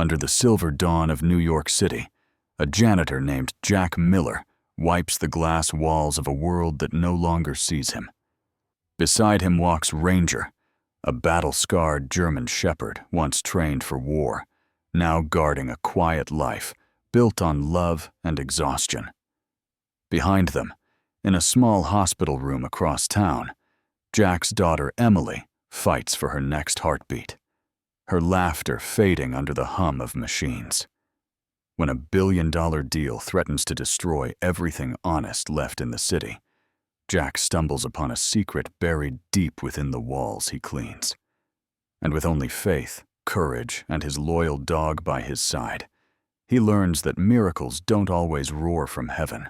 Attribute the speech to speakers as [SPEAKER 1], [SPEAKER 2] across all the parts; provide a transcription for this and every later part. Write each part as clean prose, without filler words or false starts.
[SPEAKER 1] Under the silver dawn of New York City, a janitor named Jack Miller wipes the glass walls of a world that no longer sees him. Beside him walks Ranger, a battle-scarred German shepherd once trained for war, now guarding a quiet life built on love and exhaustion. Behind them, in a small hospital room across town, Jack's daughter Emily fights for her next heartbeat, her laughter fading under the hum of machines. When a billion-dollar deal threatens to destroy everything honest left in the city, Jack stumbles upon a secret buried deep within the walls he cleans. And with only faith, courage, and his loyal dog by his side, he learns that miracles don't always roar from heaven.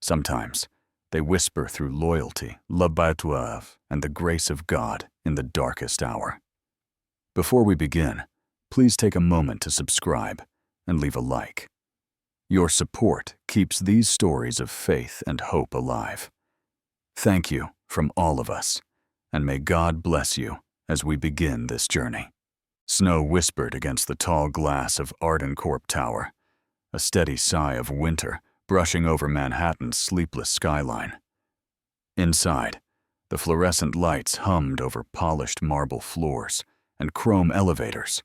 [SPEAKER 1] Sometimes, they whisper through loyalty, l'abattoir, and the grace of God in the darkest hour. Before we begin, please take a moment to subscribe and leave a like. Your support keeps these stories of faith and hope alive. Thank you from all of us, and may God bless you as we begin this journey. Snow whispered against the tall glass of Ardencorp Tower, a steady sigh of winter brushing over Manhattan's sleepless skyline. Inside, the fluorescent lights hummed over polished marble floors and chrome elevators,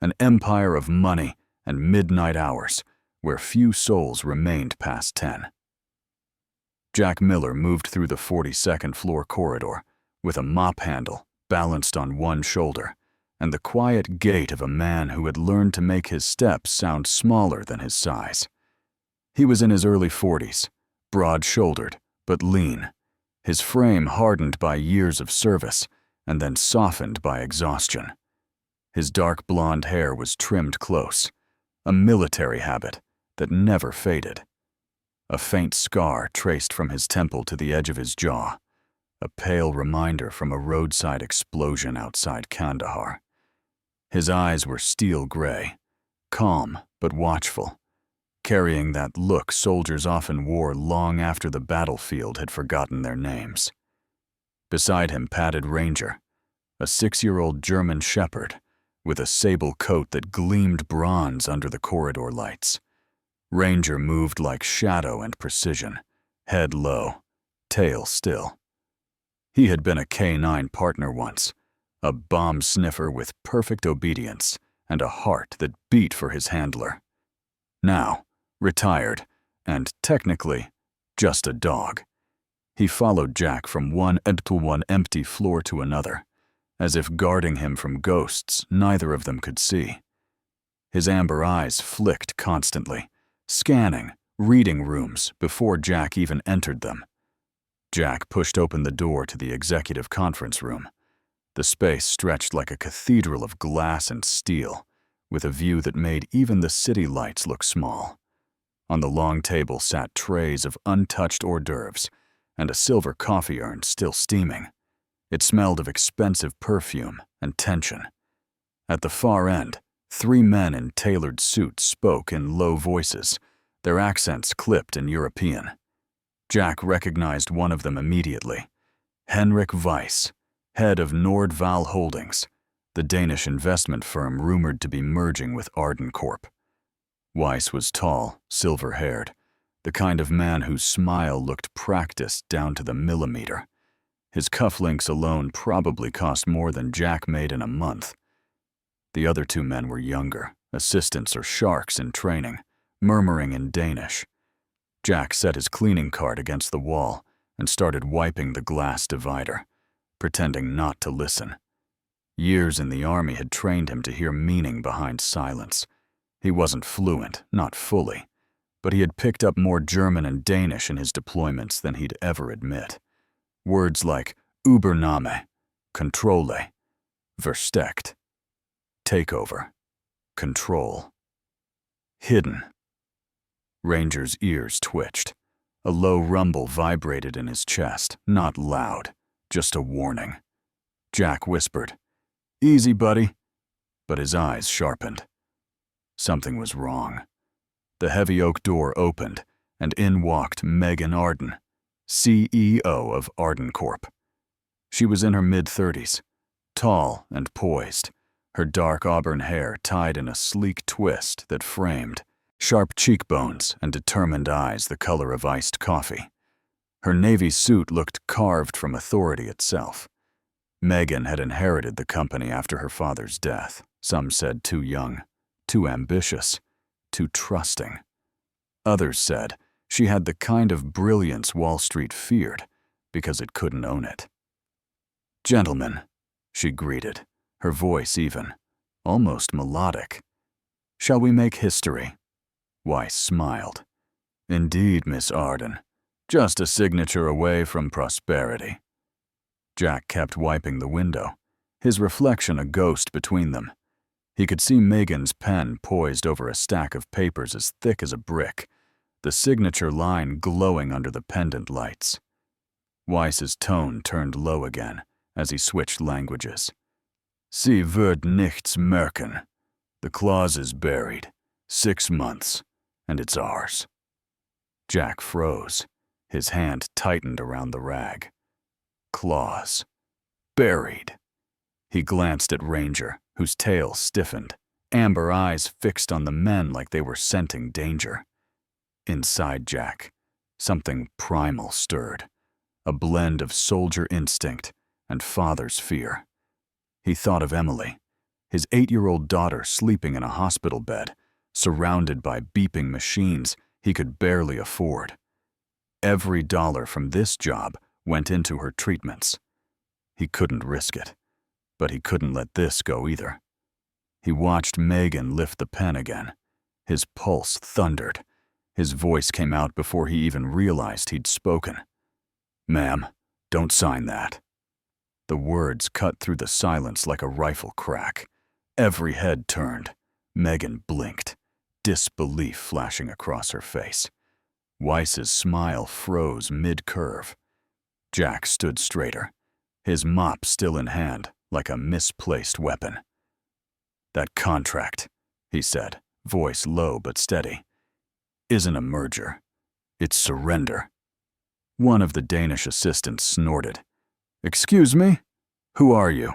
[SPEAKER 1] an empire of money and midnight hours where few souls remained past 10. Jack Miller moved through the 42nd floor corridor with a mop handle balanced on one shoulder and the quiet gait of a man who had learned to make his steps sound smaller than his size. He was in his early 40s, broad-shouldered but lean, his frame hardened by years of service and then softened by exhaustion. His dark blonde hair was trimmed close, a military habit that never faded. A faint scar traced from his temple to the edge of his jaw, a pale reminder from a roadside explosion outside Kandahar. His eyes were steel gray, calm but watchful, carrying that look soldiers often wore long after the battlefield had forgotten their names. Beside him padded Ranger, a 6-year-old German shepherd with a sable coat that gleamed bronze under the corridor lights. Ranger moved like shadow and precision, head low, tail still. He had been a K-9 partner once, a bomb sniffer with perfect obedience and a heart that beat for his handler. Now, retired, and technically, just a dog. He followed Jack from one empty floor to another, as if guarding him from ghosts neither of them could see. His amber eyes flicked constantly, scanning, reading rooms before Jack even entered them. Jack pushed open the door to the executive conference room. The space stretched like a cathedral of glass and steel, with a view that made even the city lights look small. On the long table sat trays of untouched hors d'oeuvres and a silver coffee urn still steaming. It smelled of expensive perfume and tension. At the far end, 3 men in tailored suits spoke in low voices, their accents clipped in European. Jack recognized one of them immediately. Henrik Weiss, head of Nordval Holdings, the Danish investment firm rumored to be merging with Ardencorp. Weiss was tall, silver-haired, the kind of man whose smile looked practiced down to the millimeter. His cufflinks alone probably cost more than Jack made in a month. The other 2 men were younger, assistants or sharks in training, murmuring in Danish. Jack set his cleaning cart against the wall and started wiping the glass divider, pretending not to listen. Years in the army had trained him to hear meaning behind silence. He wasn't fluent, not fully, but he had picked up more German and Danish in his deployments than he'd ever admit. Words like Übernahme, Kontrolle, Versteckt, takeover, control, hidden. Ranger's ears twitched. A low rumble vibrated in his chest, not loud, just a warning. Jack whispered, "Easy, buddy," but his eyes sharpened. Something was wrong. The heavy oak door opened, and in walked Megan Arden, CEO of Ardencorp. She was in her mid-30s, tall and poised, her dark auburn hair tied in a sleek twist that framed sharp cheekbones and determined eyes the color of iced coffee. Her navy suit looked carved from authority itself. Megan had inherited the company after her father's death. Some said too young, too ambitious, too trusting. Others said she had the kind of brilliance Wall Street feared because it couldn't own it. "Gentlemen," she greeted, her voice even, almost melodic. "Shall we make history?" Weiss smiled. "Indeed, Miss Arden. Just a signature away from prosperity." Jack kept wiping the window, his reflection a ghost between them. He could see Megan's pen poised over a stack of papers as thick as a brick, the signature line glowing under the pendant lights. Weiss's tone turned low again as he switched languages. "Sie wird nichts merken. The clause is buried. 6 months, and it's ours." Jack froze. His hand tightened around the rag. Clause. Buried. He glanced at Ranger, whose tail stiffened, amber eyes fixed on the men like they were scenting danger. Inside Jack, something primal stirred, a blend of soldier instinct and father's fear. He thought of Emily, his 8-year-old daughter sleeping in a hospital bed, surrounded by beeping machines he could barely afford. Every dollar from this job went into her treatments. He couldn't risk it, but he couldn't let this go either. He watched Megan lift the pen again. His pulse thundered. His voice came out before he even realized he'd spoken. "Ma'am, don't sign that." The words cut through the silence like a rifle crack. Every head turned. Megan blinked, disbelief flashing across her face. Weiss's smile froze mid-curve. Jack stood straighter, his mop still in hand like a misplaced weapon. "That contract," he said, voice low but steady, "isn't a merger. It's surrender." One of the Danish assistants snorted. "Excuse me? Who are you?"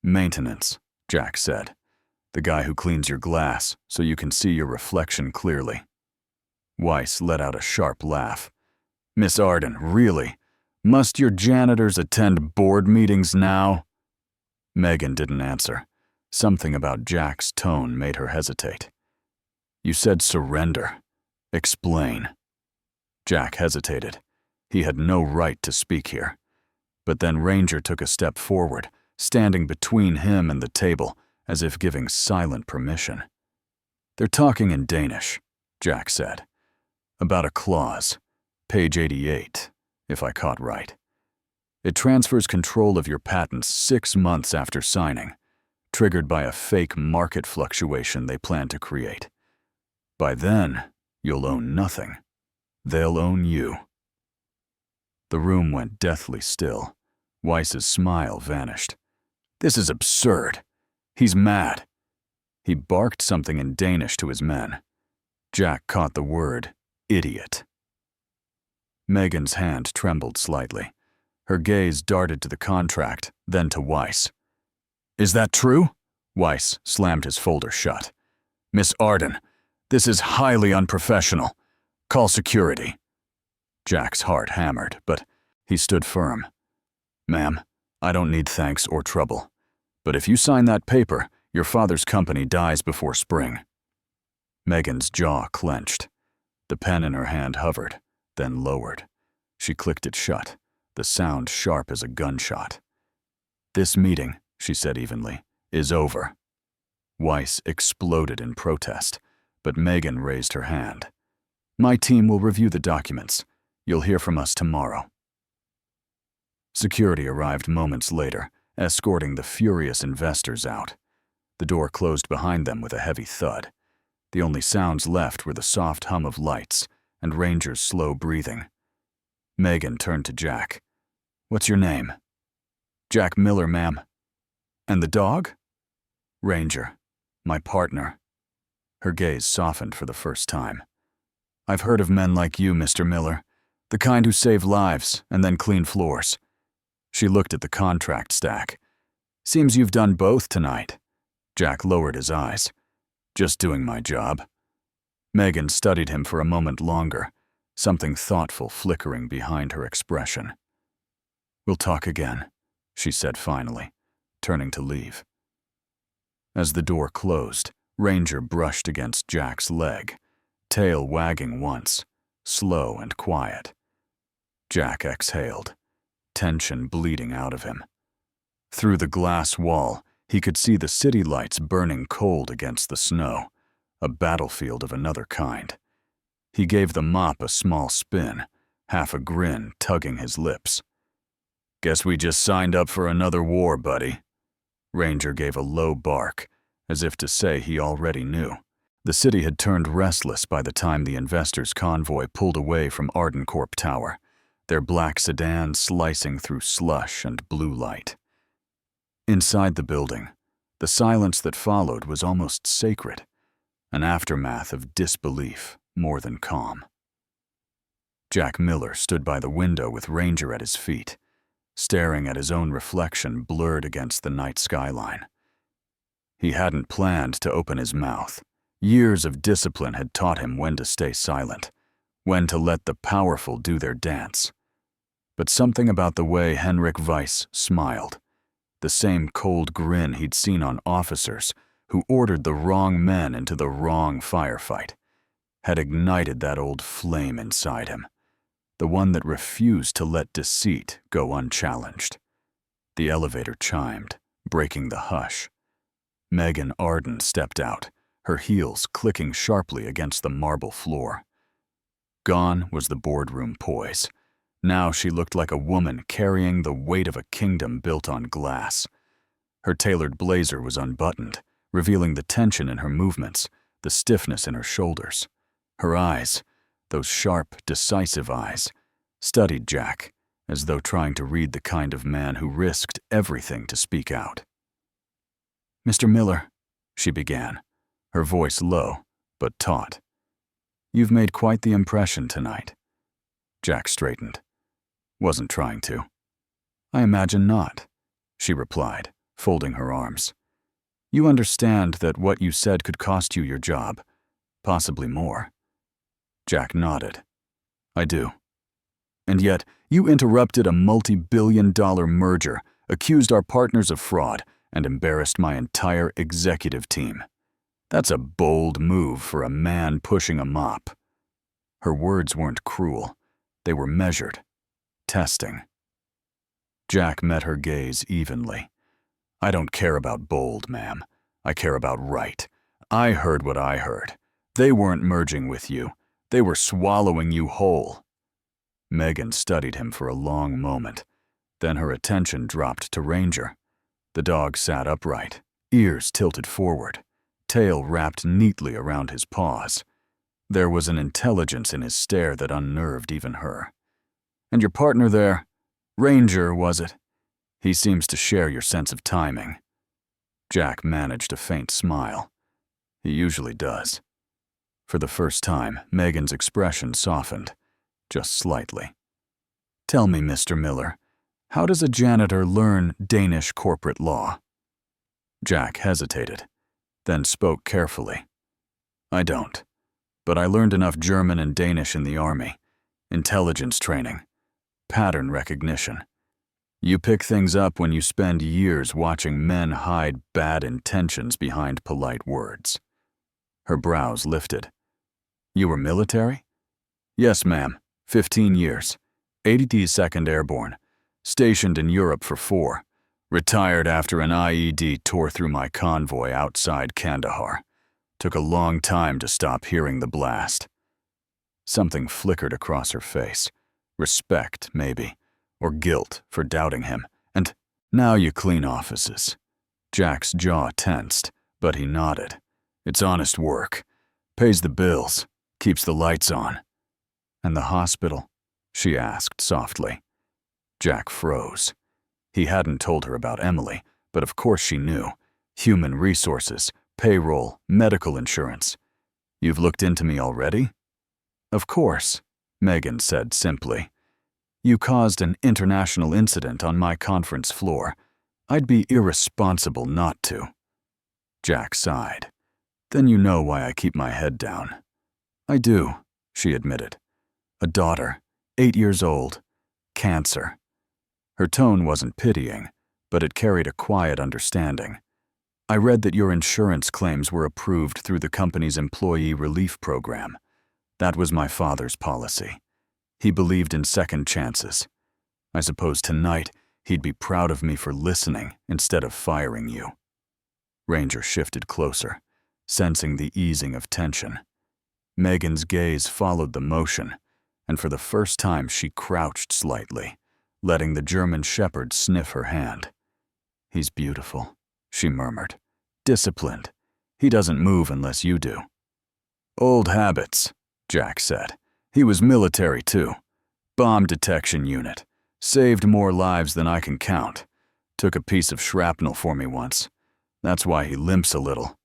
[SPEAKER 1] "Maintenance," Jack said. "The guy who cleans your glass so you can see your reflection clearly." Weiss let out a sharp laugh. "Miss Arden, really? Must your janitors attend board meetings now?" Megan didn't answer. Something about Jack's tone made her hesitate. "You said surrender. Explain." Jack hesitated. He had no right to speak here. But then Ranger took a step forward, standing between him and the table, as if giving silent permission. "They're talking in Danish," Jack said. "About a clause, page 88, if I caught right. It transfers control of your patents 6 months after signing, triggered by a fake market fluctuation they plan to create. By then, you'll own nothing. They'll own you." The room went deathly still. Weiss's smile vanished. "This is absurd. He's mad." He barked something in Danish to his men. Jack caught the word, idiot. Megan's hand trembled slightly. Her gaze darted to the contract, then to Weiss. "Is that true?" Weiss slammed his folder shut. "Miss Arden, this is highly unprofessional. Call security." Jack's heart hammered, but he stood firm. "Ma'am, I don't need thanks or trouble. But if you sign that paper, your father's company dies before spring." Megan's jaw clenched. The pen in her hand hovered, then lowered. She clicked it shut, the sound sharp as a gunshot. "This meeting," she said evenly, "is over." Weiss exploded in protest, but Megan raised her hand. "My team will review the documents. You'll hear from us tomorrow." Security arrived moments later, escorting the furious investors out. The door closed behind them with a heavy thud. The only sounds left were the soft hum of lights and Ranger's slow breathing. Megan turned to Jack. "What's your name?" "Jack Miller, ma'am." "And the dog?" "Ranger. My partner." Her gaze softened for the first time. "I've heard of men like you, Mr. Miller, the kind who save lives and then clean floors." She looked at the contract stack. "Seems you've done both tonight. Jack lowered his eyes. Just doing my job. Megan studied him for a moment longer, something thoughtful flickering behind her expression. We'll talk again, she said finally, turning to leave. As the door closed, Ranger brushed against Jack's leg, tail wagging once, slow and quiet. Jack exhaled, tension bleeding out of him. Through the glass wall, he could see the city lights burning cold against the snow, a battlefield of another kind. He gave the mop a small spin, half a grin tugging his lips. Guess we just signed up for another war, buddy. Ranger gave a low bark, as if to say he already knew. The city had turned restless by the time the investors' convoy pulled away from Ardencorp Tower, their black sedan slicing through slush and blue light. Inside the building, the silence that followed was almost sacred, an aftermath of disbelief more than calm. Jack Miller stood by the window with Ranger at his feet, staring at his own reflection blurred against the night skyline. He hadn't planned to open his mouth. Years of discipline had taught him when to stay silent, when to let the powerful do their dance. But something about the way Henrik Weiss smiled, the same cold grin he'd seen on officers who ordered the wrong men into the wrong firefight, had ignited that old flame inside him, the one that refused to let deceit go unchallenged. The elevator chimed, breaking the hush. Megan Arden stepped out, her heels clicking sharply against the marble floor. Gone was the boardroom poise. Now she looked like a woman carrying the weight of a kingdom built on glass. Her tailored blazer was unbuttoned, revealing the tension in her movements, the stiffness in her shoulders. Her eyes, those sharp, decisive eyes, studied Jack, as though trying to read the kind of man who risked everything to speak out. Mr. Miller, she began, her voice low, but taut. You've made quite the impression tonight. Jack straightened. Wasn't trying to. I imagine not, she replied, folding her arms. You understand that what you said could cost you your job, possibly more. Jack nodded. I do. And yet, you interrupted a multi-billion-dollar merger, accused our partners of fraud, and embarrassed my entire executive team. That's a bold move for a man pushing a mop. Her words weren't cruel. They were measured. Testing. Jack met her gaze evenly. I don't care about bold, ma'am. I care about right. I heard what I heard. They weren't merging with you. They were swallowing you whole. Megan studied him for a long moment. Then her attention dropped to Ranger. The dog sat upright, ears tilted forward, tail wrapped neatly around his paws. There was an intelligence in his stare that unnerved even her. And your partner there, Ranger, was it? He seems to share your sense of timing. Jack managed a faint smile. He usually does. For the first time, Megan's expression softened, just slightly. Tell me, Mr. Miller, how does a janitor learn Danish corporate law? Jack hesitated, then spoke carefully. I don't, but I learned enough German and Danish in the army, intelligence training, pattern recognition. You pick things up when you spend years watching men hide bad intentions behind polite words. Her brows lifted. You were military? Yes, ma'am. 15 years. 82nd Airborne. Stationed in Europe for 4. Retired after an IED tore through my convoy outside Kandahar. Took a long time to stop hearing the blast. Something flickered across her face. Respect, maybe. Or guilt for doubting him. And now you clean offices. Jack's jaw tensed, but he nodded. It's honest work. Pays the bills. Keeps the lights on. And the hospital? She asked softly. Jack froze. He hadn't told her about Emily, but of course she knew. Human resources, payroll, medical insurance. You've looked into me already? Of course, Megan said simply. You caused an international incident on my conference floor. I'd be irresponsible not to. Jack sighed. Then you know why I keep my head down. I do, she admitted. A daughter, 8 years old, cancer. Her tone wasn't pitying, but it carried a quiet understanding. I read that your insurance claims were approved through the company's employee relief program. That was my father's policy. He believed in second chances. I suppose tonight he'd be proud of me for listening instead of firing you. Ranger shifted closer, sensing the easing of tension. Megan's gaze followed the motion, and for the first time she crouched slightly, letting the German shepherd sniff her hand. He's beautiful, she murmured. Disciplined. He doesn't move unless you do. Old habits, Jack said. He was military too. Bomb detection unit. Saved more lives than I can count. Took a piece of shrapnel for me once. That's why he limps a little.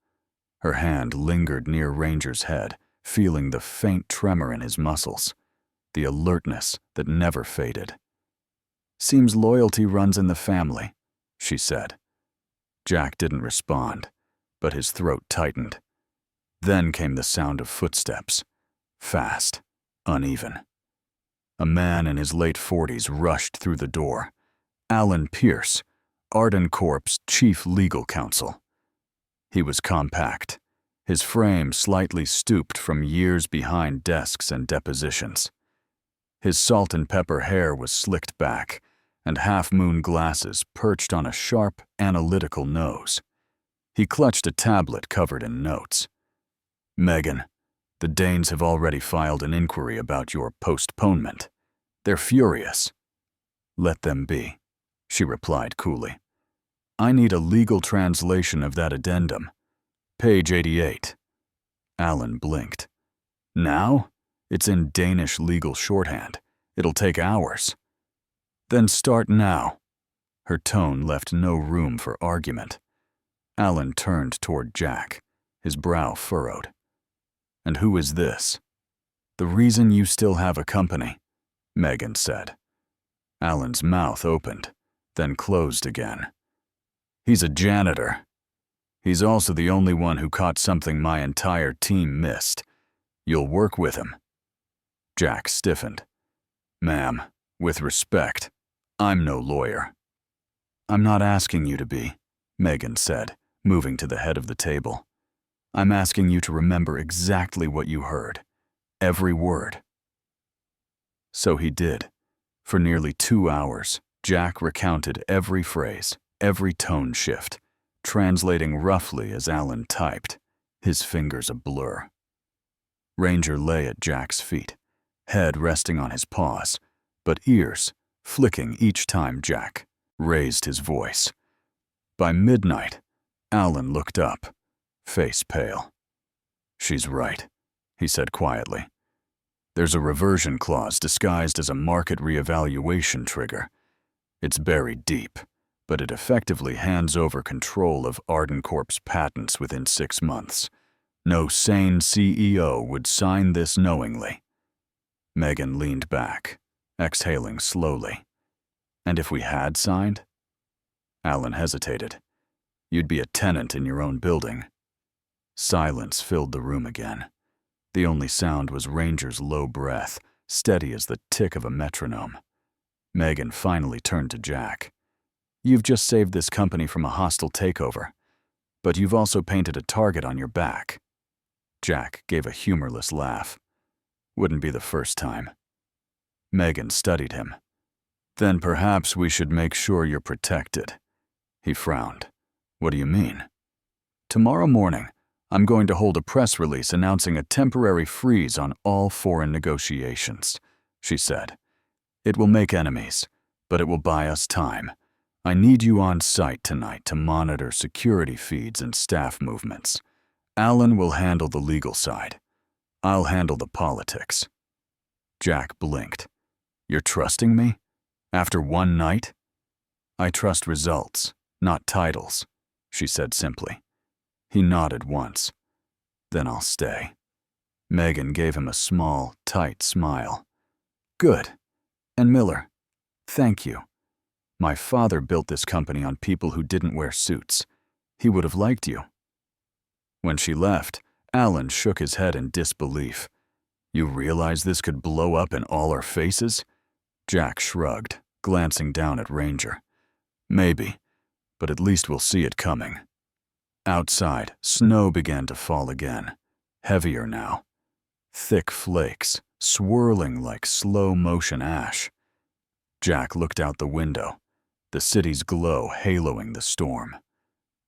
[SPEAKER 1] Her hand lingered near Ranger's head, feeling the faint tremor in his muscles, the alertness that never faded. Seems loyalty runs in the family, she said. Jack didn't respond, but his throat tightened. Then came the sound of footsteps, fast, uneven. A man in his late 40s rushed through the door. Alan Pierce, Arden Corp's chief legal counsel. He was compact, his frame slightly stooped from years behind desks and depositions. His salt and pepper hair was slicked back, and half-moon glasses perched on a sharp, analytical nose. He clutched a tablet covered in notes. Megan, the Danes have already filed an inquiry about your postponement. They're furious. Let them be, she replied coolly. I need a legal translation of that addendum. Page 88. Alan blinked. Now? It's in Danish legal shorthand. It'll take hours. Then start now. Her tone left no room for argument. Alan turned toward Jack, his brow furrowed. And who is this? The reason you still have a company, Megan said. Alan's mouth opened, then closed again. He's a janitor. He's also the only one who caught something my entire team missed. You'll work with him. Jack stiffened. Ma'am, with respect, I'm no lawyer. I'm not asking you to be, Megan said, moving to the head of the table. I'm asking you to remember exactly what you heard. Every word. So he did. For nearly 2 hours, Jack recounted every phrase, every tone shift, translating roughly as Alan typed, his fingers a blur. Ranger lay at Jack's feet, head resting on his paws, but ears flicking each time Jack raised his voice. By midnight, Alan looked up, face pale. She's right, he said quietly. There's a reversion clause disguised as a market reevaluation trigger. It's buried deep, but it effectively hands over control of Arden Corp's patents within 6 months. No sane CEO would sign this knowingly. Megan leaned back, exhaling slowly. And if we had signed? Alan hesitated. You'd be a tenant in your own building. Silence filled the room again. The only sound was Ranger's low breath, steady as the tick of a metronome. Megan finally turned to Jack. You've just saved this company from a hostile takeover, but you've also painted a target on your back. Jack gave a humorless laugh. Wouldn't be the first time. Megan studied him. Then perhaps we should make sure you're protected. He frowned. What do you mean? Tomorrow morning, I'm going to hold a press release announcing a temporary freeze on all foreign negotiations, she said. It will make enemies, but it will buy us time. I need you on site tonight to monitor security feeds and staff movements. Alan will handle the legal side. I'll handle the politics. Jack blinked. You're trusting me? After one night? I trust results, not titles, she said simply. He nodded once. Then I'll stay. Megan gave him a small, tight smile. Good. And Miller, thank you. My father built this company on people who didn't wear suits. He would have liked you. When she left, Alan shook his head in disbelief. "You realize this could blow up in all our faces?" Jack shrugged, glancing down at Ranger. "Maybe, but at least we'll see it coming." Outside, snow began to fall again, heavier now. Thick flakes, swirling like slow-motion ash. Jack looked out the window, the city's glow haloing the storm.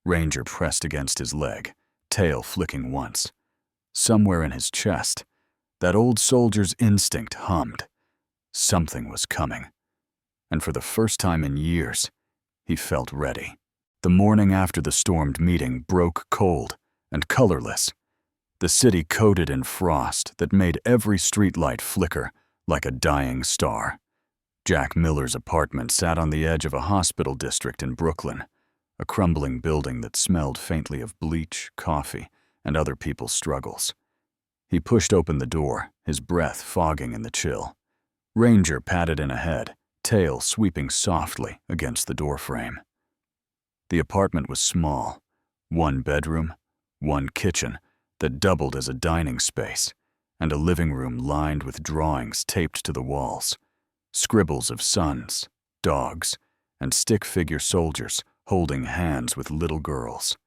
[SPEAKER 1] Ranger pressed against his leg, tail flicking once. Somewhere in his chest, that old soldier's instinct hummed. Something was coming. And for the first time in years, he felt ready. The morning after the stormed meeting broke cold and colorless. The city coated in frost that made every streetlight flicker like a dying star. Jack Miller's apartment sat on the edge of a hospital district in Brooklyn, a crumbling building that smelled faintly of bleach, coffee, and other people's struggles. He pushed open the door, his breath fogging in the chill. Ranger padded in ahead, tail sweeping softly against the doorframe. The apartment was small, one bedroom, one kitchen that doubled as a dining space, and a living room lined with drawings taped to the walls, scribbles of sons, dogs, and stick-figure soldiers holding hands with little girls.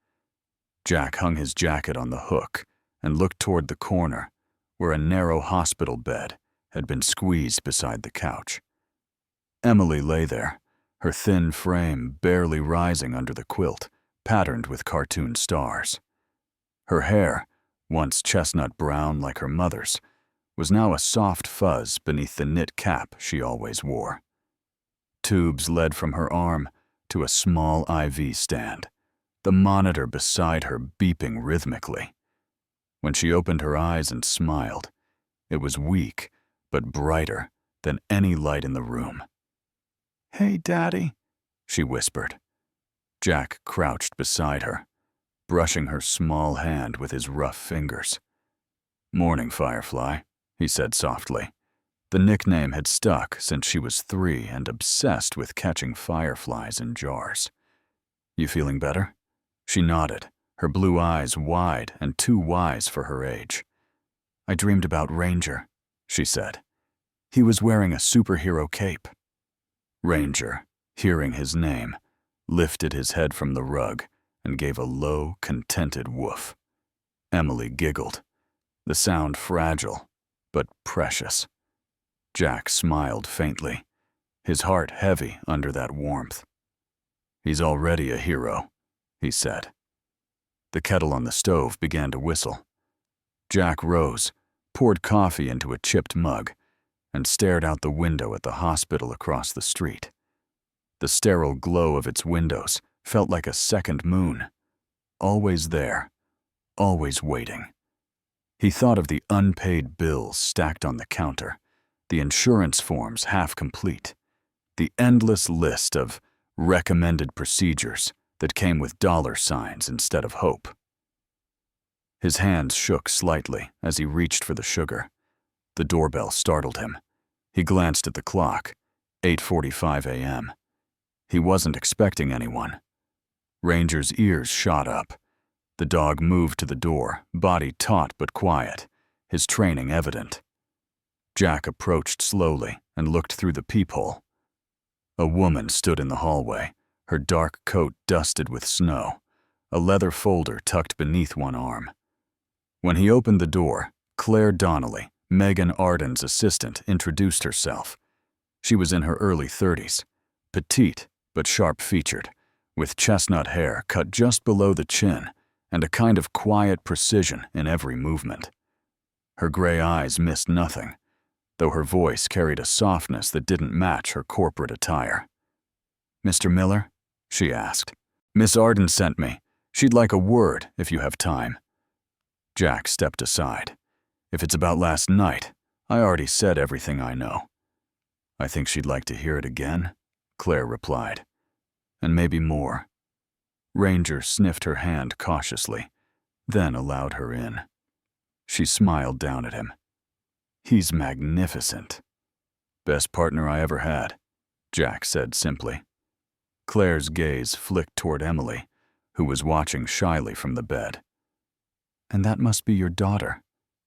[SPEAKER 1] Jack hung his jacket on the hook and looked toward the corner, where a narrow hospital bed had been squeezed beside the couch. Emily lay there, her thin frame barely rising under the quilt, patterned with cartoon stars. Her hair, once chestnut brown like her mother's, was now a soft fuzz beneath the knit cap she always wore. Tubes led from her arm to a small IV stand, the monitor beside her beeping rhythmically. When she opened her eyes and smiled, it was weak but brighter than any light in the room. "Hey, Daddy," she whispered. Jack crouched beside her, brushing her small hand with his rough fingers. "Morning, Firefly," he said softly. The nickname had stuck since she was 3 and obsessed with catching fireflies in jars. "You feeling better?" She nodded, her blue eyes wide and too wise for her age. "I dreamed about Ranger," she said. "He was wearing a superhero cape." Ranger, hearing his name, lifted his head from the rug and gave a low, contented woof. Emily giggled, the sound fragile, but precious. Jack smiled faintly, his heart heavy under that warmth. "He's already a hero," he said. The kettle on the stove began to whistle. Jack rose, poured coffee into a chipped mug, and stared out the window at the hospital across the street. The sterile glow of its windows felt like a second moon, always there, always waiting. He thought of the unpaid bills stacked on the counter, the insurance forms half complete, the endless list of recommended procedures that came with dollar signs instead of hope. His hands shook slightly as he reached for the sugar. The doorbell startled him. He glanced at the clock, 8:45 a.m. He wasn't expecting anyone. Ranger's ears shot up. The dog moved to the door, body taut but quiet, his training evident. Jack approached slowly and looked through the peephole. A woman stood in the hallway, her dark coat dusted with snow, a leather folder tucked beneath one arm. When he opened the door, Claire Donnelly, Megan Arden's assistant, introduced herself. She was in her early 30s, petite but sharp-featured, with chestnut hair cut just below the chin and a kind of quiet precision in every movement. Her gray eyes missed nothing, though her voice carried a softness that didn't match her corporate attire. "Mr. Miller?" she asked. "Miss Arden sent me. She'd like a word, if you have time." Jack stepped aside. "If it's about last night, I already said everything I know." "I think she'd like to hear it again," Claire replied. "And maybe more." Ranger sniffed her hand cautiously, then allowed her in. She smiled down at him. "He's magnificent." "Best partner I ever had," Jack said simply. Claire's gaze flicked toward Emily, who was watching shyly from the bed. "And that must be your daughter,"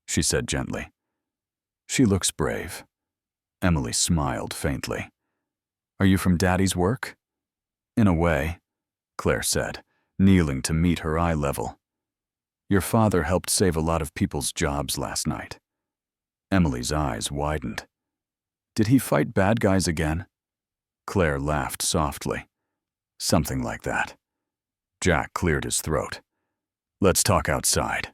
[SPEAKER 1] she said gently. "She looks brave." Emily smiled faintly. "Are you from Daddy's work?" "In a way," Claire said, kneeling to meet her eye level. "Your father helped save a lot of people's jobs last night." Emily's eyes widened. "Did he fight bad guys again?" Claire laughed softly. "Something like that." Jack cleared his throat. "Let's talk outside."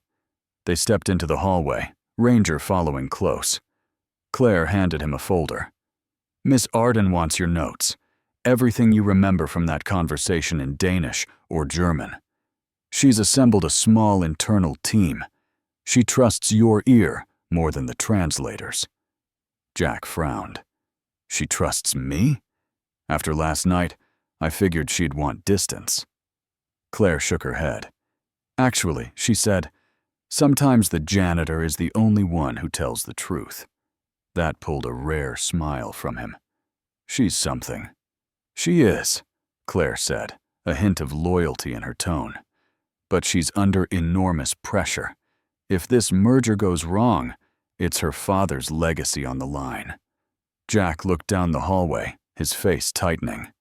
[SPEAKER 1] They stepped into the hallway, Ranger following close. Claire handed him a folder. "Miss Arden wants your notes. Everything you remember from that conversation in Danish or German. She's assembled a small internal team. She trusts your ear more than the translators." Jack frowned. "She trusts me? After last night, I figured she'd want distance." Claire shook her head. "Actually," she said, "sometimes the janitor is the only one who tells the truth." That pulled a rare smile from him. "She's something." "She is," Claire said, a hint of loyalty in her tone. "But she's under enormous pressure. If this merger goes wrong, it's her father's legacy on the line." Jack looked down the hallway, his face tightening.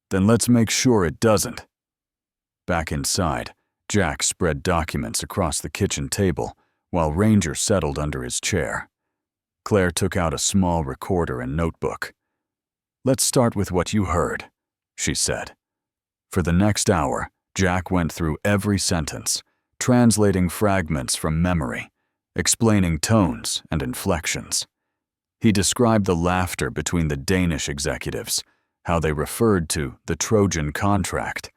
[SPEAKER 1] "Then let's make sure it doesn't." Back inside, Jack spread documents across the kitchen table while Ranger settled under his chair. Claire took out a small recorder and notebook. "Let's start with what you heard," she said. For the next hour, Jack went through every sentence, translating fragments from memory, explaining tones and inflections. He described the laughter between the Danish executives, how they referred to the Trojan contract,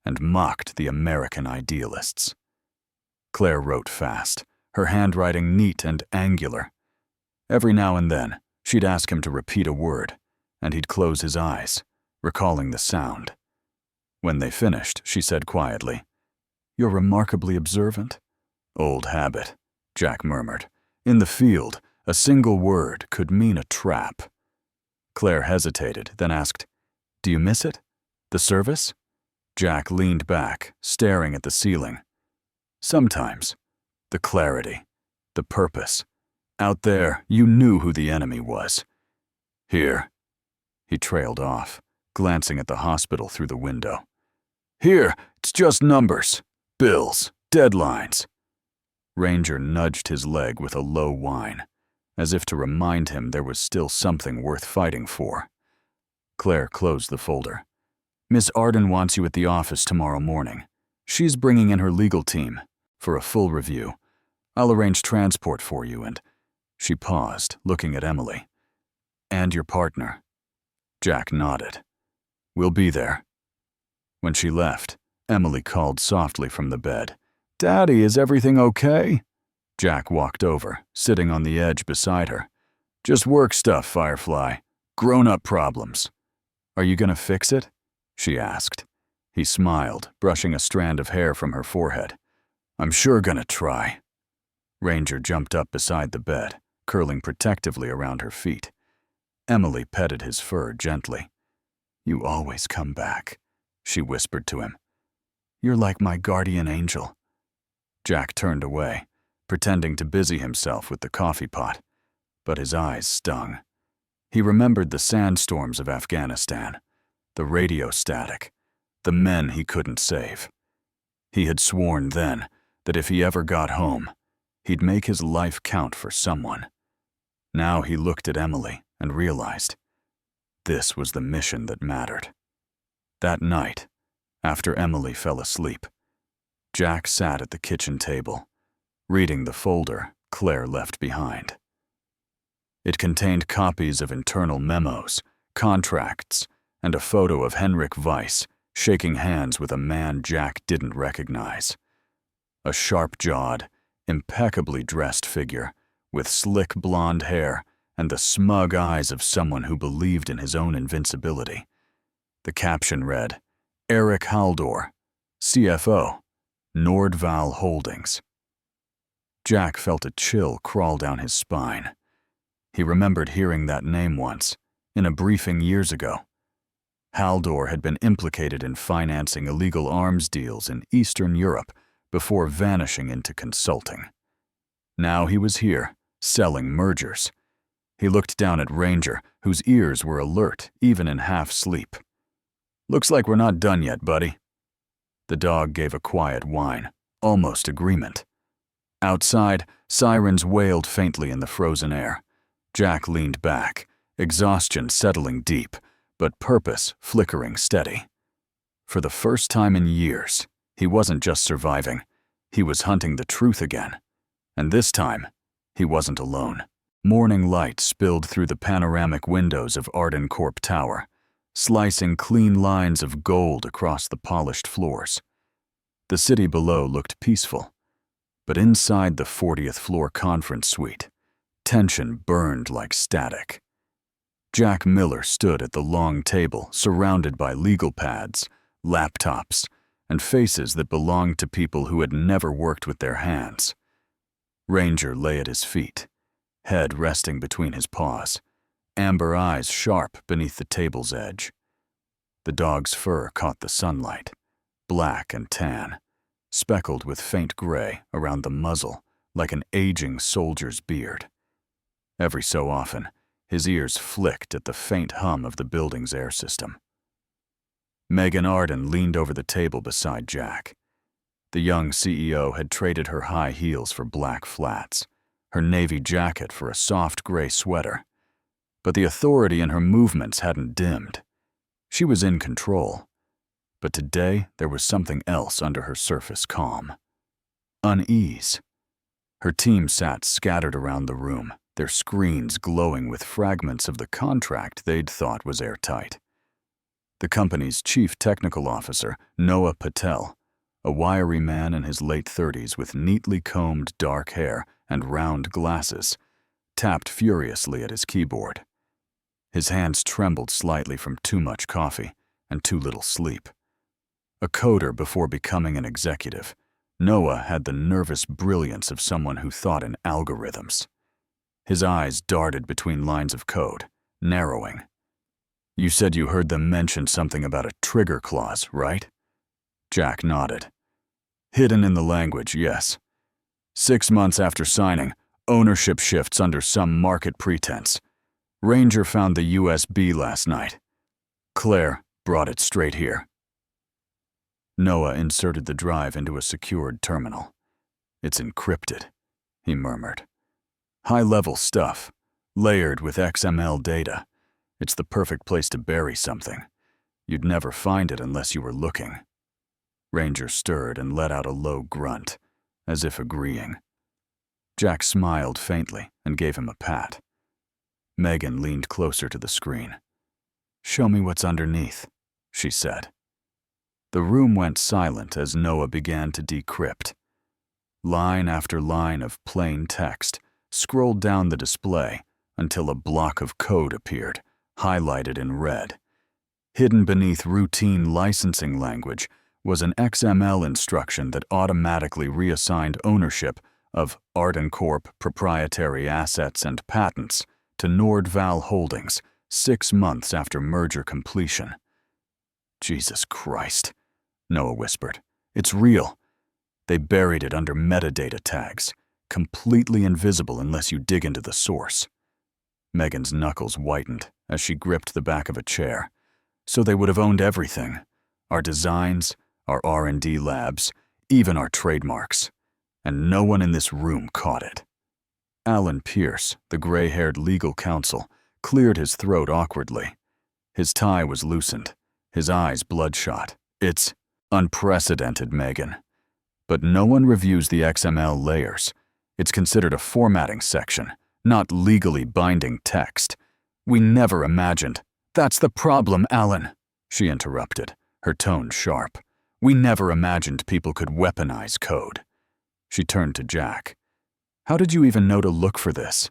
[SPEAKER 1] and mocked the American idealists. Claire wrote fast, her handwriting neat and angular. Every now and then, she'd ask him to repeat a word, and he'd close his eyes, recalling the sound. When they finished, she said quietly, "You're remarkably observant." "Old habit," Jack murmured. "In the field, a single word could mean a trap." Claire hesitated, then asked, "Do you miss it? The service?" Jack leaned back, staring at the ceiling. "Sometimes. The clarity, the purpose. Out there, you knew who the enemy was. Here." He trailed off, glancing at the hospital through the window. "Here, it's just numbers, bills, deadlines." Ranger nudged his leg with a low whine, as if to remind him there was still something worth fighting for. Claire closed the folder. "Miss Arden wants you at the office tomorrow morning. She's bringing in her legal team for a full review. I'll arrange transport for you and—" She paused, looking at Emily. "And your partner." Jack nodded. "We'll be there." When she left, Emily called softly from the bed. "Daddy, is everything okay?" Jack walked over, sitting on the edge beside her. "Just work stuff, Firefly. Grown-up problems." "Are you gonna fix it?" she asked. He smiled, brushing a strand of hair from her forehead. "I'm sure gonna try." Ranger jumped up beside the bed, curling protectively around her feet. Emily petted his fur gently. "You always come back," she whispered to him. "You're like my guardian angel." Jack turned away, pretending to busy himself with the coffee pot, but his eyes stung. He remembered the sandstorms of Afghanistan, the radio static, the men he couldn't save. He had sworn then that if he ever got home, he'd make his life count for someone. Now he looked at Emily and realized this was the mission that mattered. That night, after Emily fell asleep, Jack sat at the kitchen table, reading the folder Claire left behind. It contained copies of internal memos, contracts, and a photo of Henrik Weiss shaking hands with a man Jack didn't recognize. A sharp-jawed, impeccably dressed figure with slick blonde hair and the smug eyes of someone who believed in his own invincibility. The caption read, "Eric Haldor, CFO, Nordval Holdings." Jack felt a chill crawl down his spine. He remembered hearing that name once, in a briefing years ago. Haldor had been implicated in financing illegal arms deals in Eastern Europe before vanishing into consulting. Now he was here, selling mergers. He looked down at Ranger, whose ears were alert even in half-sleep. "Looks like we're not done yet, buddy." The dog gave a quiet whine, almost agreement. Outside, sirens wailed faintly in the frozen air. Jack leaned back, exhaustion settling deep, but purpose flickering steady. For the first time in years, he wasn't just surviving, he was hunting the truth again. And this time, he wasn't alone. Morning light spilled through the panoramic windows of Arden Corp Tower, slicing clean lines of gold across the polished floors. The city below looked peaceful, but inside the 40th floor conference suite, tension burned like static. Jack Miller stood at the long table surrounded by legal pads, laptops, and faces that belonged to people who had never worked with their hands. Ranger lay at his feet, head resting between his paws, amber eyes sharp beneath the table's edge. The dog's fur caught the sunlight, black and tan, speckled with faint gray around the muzzle like an aging soldier's beard. Every so often, his ears flicked at the faint hum of the building's air system. Megan Arden leaned over the table beside Jack. The young CEO had traded her high heels for black flats, her navy jacket for a soft gray sweater. But the authority in her movements hadn't dimmed. She was in control. But today there was something else under her surface calm. Unease. Her team sat scattered around the room, their screens glowing with fragments of the contract they'd thought was airtight. The company's chief technical officer, Noah Patel, a wiry man in his late 30s with neatly combed dark hair and round glasses, tapped furiously at his keyboard. His hands trembled slightly from too much coffee and too little sleep. A coder before becoming an executive, Noah had the nervous brilliance of someone who thought in algorithms. His eyes darted between lines of code, narrowing. "You said you heard them mention something about a trigger clause, right?" Jack nodded. "Hidden in the language, yes. 6 months after signing, ownership shifts under some market pretense. Ranger found the USB last night. Claire brought it straight here." Noah inserted the drive into a secured terminal. "It's encrypted," he murmured. "High-level stuff, layered with XML data. It's the perfect place to bury something. You'd never find it unless you were looking." Ranger stirred and let out a low grunt, as if agreeing. Jack smiled faintly and gave him a pat. Megan leaned closer to the screen. "Show me what's underneath," she said. The room went silent as Noah began to decrypt. Line after line of plain text scrolled down the display until a block of code appeared, highlighted in red. Hidden beneath routine licensing language was an XML instruction that automatically reassigned ownership of Arden Corp proprietary assets and patents to Nordval Holdings 6 months after merger completion. "Jesus Christ," Noah whispered. "It's real. They buried it under metadata tags, completely invisible unless you dig into the source." Megan's knuckles whitened as she gripped the back of a chair. "So they would have owned everything. Our designs, our R&D labs, even our trademarks. And no one in this room caught it." Alan Pierce, the gray-haired legal counsel, cleared his throat awkwardly. His tie was loosened, his eyes bloodshot. "It's unprecedented, Megan. But no one reviews the XML layers. It's considered a formatting section, not legally binding text. We never imagined." "That's the problem, Alan," she interrupted, her tone sharp. "We never imagined people could weaponize code." She turned to Jack. "How did you even know to look for this?"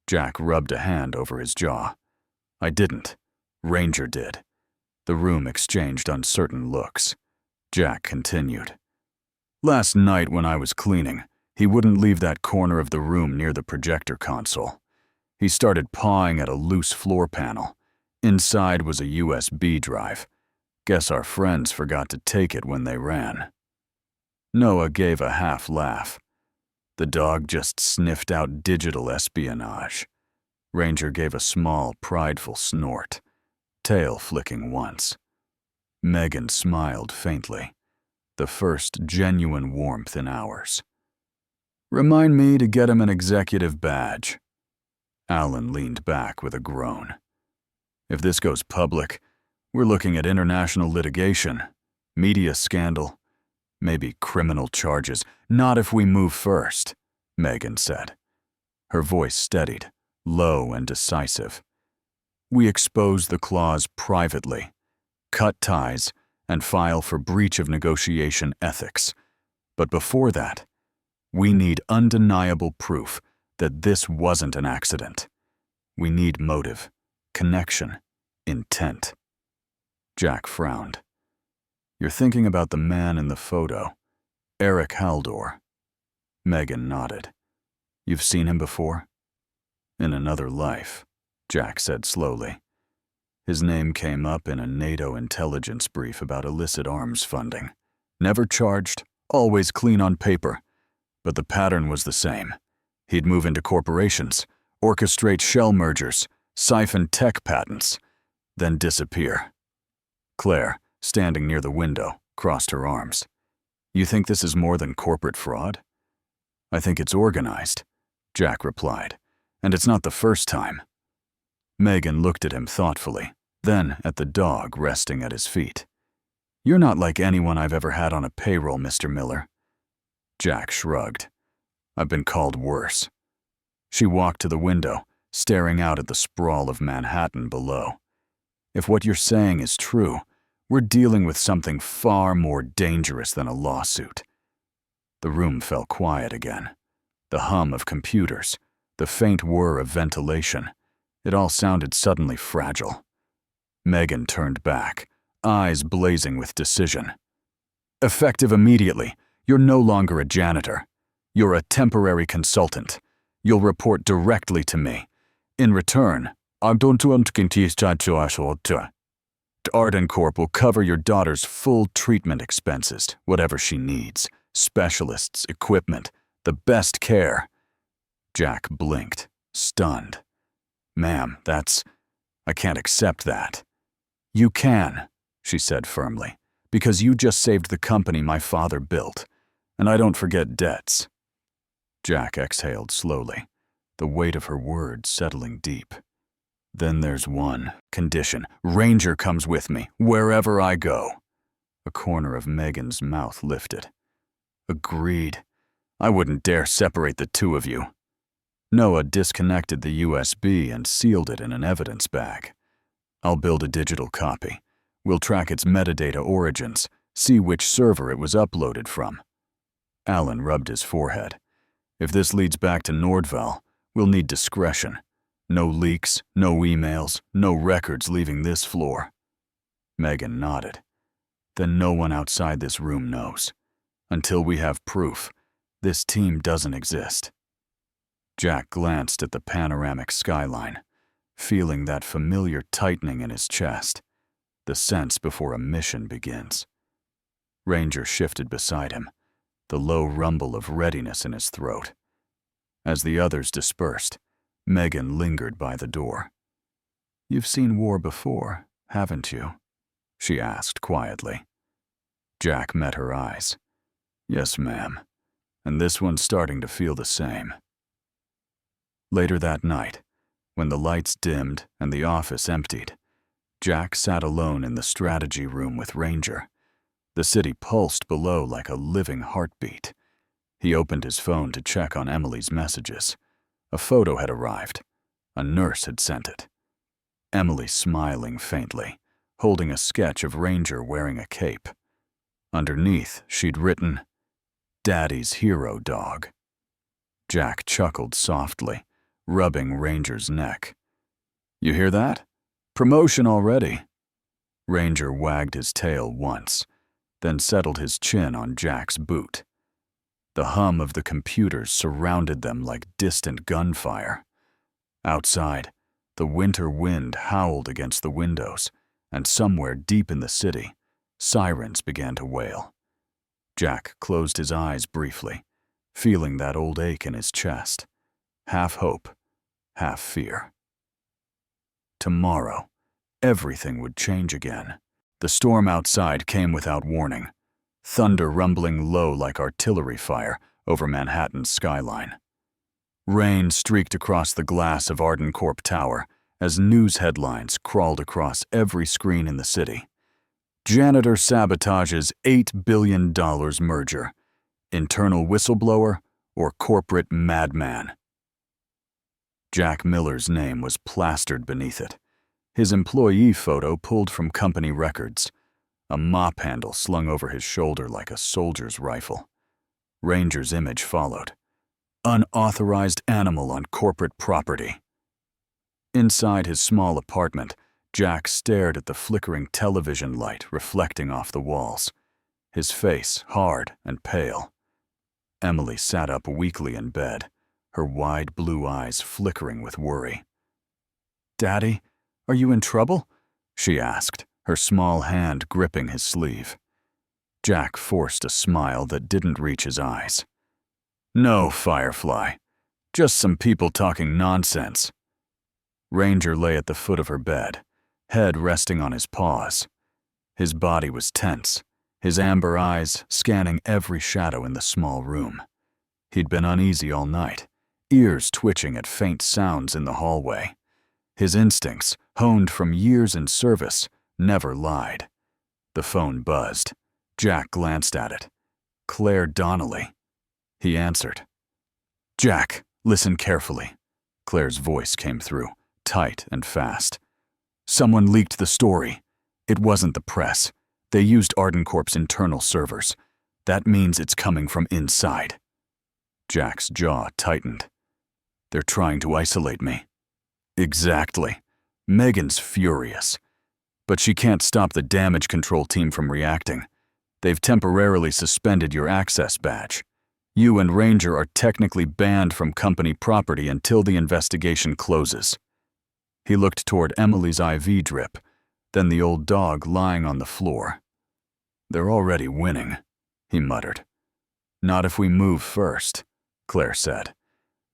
[SPEAKER 1] Jack rubbed a hand over his jaw. "I didn't. Ranger did." The room exchanged uncertain looks. Jack continued. "Last night when I was cleaning, he wouldn't leave that corner of the room near the projector console. He started pawing at a loose floor panel. Inside was a USB drive. Guess our friends forgot to take it when they ran." Noah gave a half laugh. The dog just sniffed out digital espionage. Ranger gave a small, prideful snort, tail flicking once. Megan smiled faintly, the first genuine warmth in hours. Remind me to get him an executive badge. Alan leaned back with a groan. If this goes public, we're looking at international litigation, media scandal, maybe criminal charges. Not if we move first, Megan said. Her voice steadied, low and decisive. We expose the clause privately, cut ties, and file for breach of negotiation ethics. But before that, we need undeniable proof that this wasn't an accident. We need motive, connection, intent. Jack frowned. You're thinking about the man in the photo, Eric Haldor. Megan nodded. You've seen him before? In another life, Jack said slowly. His name came up in a NATO intelligence brief about illicit arms funding. Never charged, always clean on paper. But the pattern was the same. He'd move into corporations, orchestrate shell mergers, siphon tech patents, then disappear. Claire, standing near the window, crossed her arms. You think this is more than corporate fraud? I think it's organized, Jack replied, and it's not the first time. Megan looked at him thoughtfully, then at the dog resting at his feet. You're not like anyone I've ever had on a payroll, Mr. Miller. Jack shrugged. I've been called worse. She walked to the window, staring out at the sprawl of Manhattan below. If what you're saying is true, we're dealing with something far more dangerous than a lawsuit. The room fell quiet again. The hum of computers, the faint whir of ventilation. It all sounded suddenly fragile. Megan turned back, eyes blazing with decision. Effective immediately. You're no longer a janitor. You're a temporary consultant. You'll report directly to me. In return, Ardencorp will cover your daughter's full treatment expenses, whatever she needs. Specialists, equipment, the best care. Jack blinked, stunned. Ma'am, I can't accept that. You can, she said firmly, because you just saved the company my father built. And I don't forget debts. Jack exhaled slowly, the weight of her words settling deep. Then there's one condition. Ranger comes with me, wherever I go. A corner of Megan's mouth lifted. Agreed. I wouldn't dare separate the two of you. Noah disconnected the USB and sealed it in an evidence bag. I'll build a digital copy. We'll track its metadata origins, see which server it was uploaded from. Alan rubbed his forehead. If this leads back to Nordval, we'll need discretion. No leaks, no emails, no records leaving this floor. Megan nodded. Then no one outside this room knows. Until we have proof, this team doesn't exist. Jack glanced at the panoramic skyline, feeling that familiar tightening in his chest, the sense before a mission begins. Ranger shifted beside him, the low rumble of readiness in his throat. As the others dispersed, Megan lingered by the door. You've seen war before, haven't you? She asked quietly. Jack met her eyes. Yes, ma'am, and this one's starting to feel the same. Later that night, when the lights dimmed and the office emptied, Jack sat alone in the strategy room with Ranger. The city pulsed below like a living heartbeat. He opened his phone to check on Emily's messages. A photo had arrived. A nurse had sent it. Emily smiling faintly, holding a sketch of Ranger wearing a cape. Underneath, she'd written, Daddy's hero dog. Jack chuckled softly, rubbing Ranger's neck. You hear that? Promotion already. Ranger wagged his tail once, then settled his chin on Jack's boot. The hum of the computers surrounded them like distant gunfire. Outside, the winter wind howled against the windows, and somewhere deep in the city, sirens began to wail. Jack closed his eyes briefly, feeling that old ache in his chest. Half hope, half fear. Tomorrow, everything would change again. The storm outside came without warning, thunder rumbling low like artillery fire over Manhattan's skyline. Rain streaked across the glass of Ardencorp Tower as news headlines crawled across every screen in the city. Janitor sabotages $8 billion merger. Internal whistleblower or corporate madman. Jack Miller's name was plastered beneath it. His employee photo pulled from company records. A mop handle slung over his shoulder like a soldier's rifle. Ranger's image followed. Unauthorized animal on corporate property. Inside his small apartment, Jack stared at the flickering television light reflecting off the walls, his face hard and pale. Emily sat up weakly in bed, her wide blue eyes flickering with worry. "Daddy, are you in trouble?" she asked, her small hand gripping his sleeve. Jack forced a smile that didn't reach his eyes. "No, Firefly. Just some people talking nonsense." Ranger lay at the foot of her bed, head resting on his paws. His body was tense, his amber eyes scanning every shadow in the small room. He'd been uneasy all night, ears twitching at faint sounds in the hallway. His instincts, honed from years in service, never lied. The phone buzzed. Jack glanced at it. Claire Donnelly. He answered. "Jack, listen carefully." Claire's voice came through, tight and fast. "Someone leaked the story. It wasn't the press. They used Ardencorp's internal servers. That means it's coming from inside." Jack's jaw tightened. "They're trying to isolate me." "Exactly. Megan's furious. But she can't stop the damage control team from reacting. They've temporarily suspended your access badge. You and Ranger are technically banned from company property until the investigation closes." He looked toward Emily's IV drip, then the old dog lying on the floor. "They're already winning," he muttered. "Not if we move first," Claire said.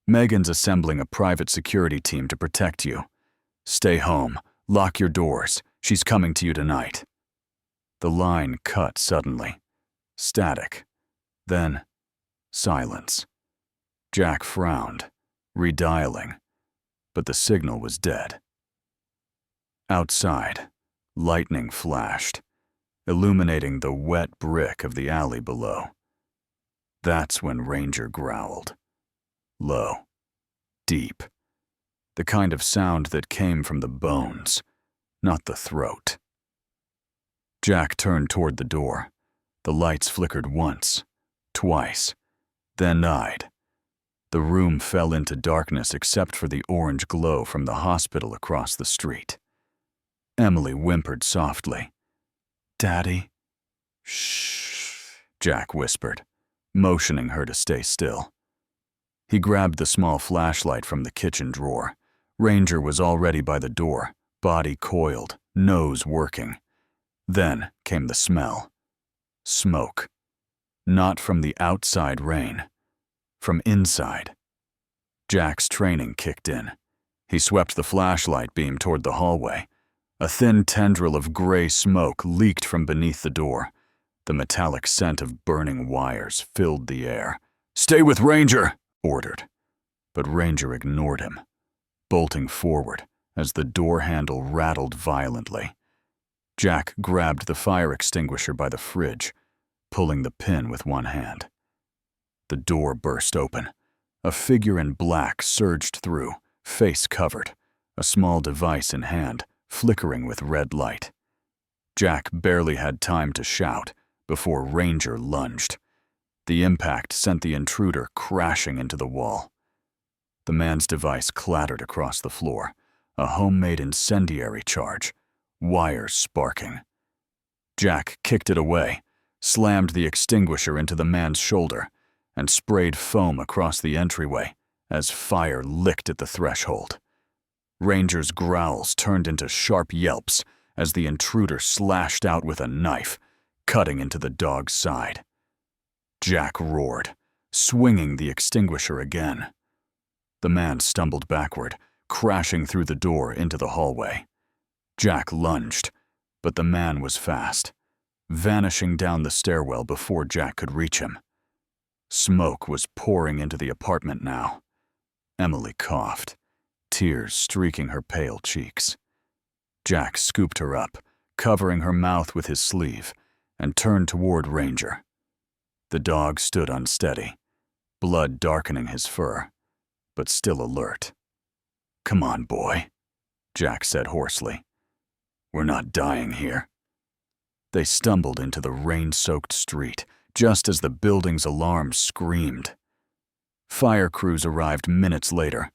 [SPEAKER 1] "Megan's assembling a private security team to protect you. Stay home, lock your doors. She's coming to you tonight." The line cut suddenly. Static. Then silence. Jack frowned, redialing, but the signal was dead. Outside, lightning flashed, illuminating the wet brick of the alley below. That's when Ranger growled. Low, deep. The kind of sound that came from the bones, not the throat. Jack turned toward the door. The lights flickered once, twice, then died. The room fell into darkness except for the orange glow from the hospital across the street. Emily whimpered softly. "Daddy?" "Shh," Jack whispered, motioning her to stay still. He grabbed the small flashlight from the kitchen drawer. Ranger was already by the door, body coiled, nose working. Then came the smell. Smoke. Not from the outside rain. From inside. Jack's training kicked in. He swept the flashlight beam toward the hallway. A thin tendril of gray smoke leaked from beneath the door. The metallic scent of burning wires filled the air. "Stay with Ranger!" ordered. But Ranger ignored him, bolting forward as the door handle rattled violently. Jack grabbed the fire extinguisher by the fridge, pulling the pin with one hand. The door burst open. A figure in black surged through, face covered, a small device in hand, flickering with red light. Jack barely had time to shout before Ranger lunged. The impact sent the intruder crashing into the wall. The man's device clattered across the floor, a homemade incendiary charge, wires sparking. Jack kicked it away, slammed the extinguisher into the man's shoulder, and sprayed foam across the entryway as fire licked at the threshold. Ranger's growls turned into sharp yelps as the intruder slashed out with a knife, cutting into the dog's side. Jack roared, swinging the extinguisher again. The man stumbled backward, crashing through the door into the hallway. Jack lunged, but the man was fast, vanishing down the stairwell before Jack could reach him. Smoke was pouring into the apartment now. Emily coughed, tears streaking her pale cheeks. Jack scooped her up, covering her mouth with his sleeve, and turned toward Ranger. The dog stood unsteady, blood darkening his fur, but still alert. "Come on, boy," Jack said hoarsely. "We're not dying here." They stumbled into the rain-soaked street just as the building's alarms screamed. Fire crews arrived minutes later,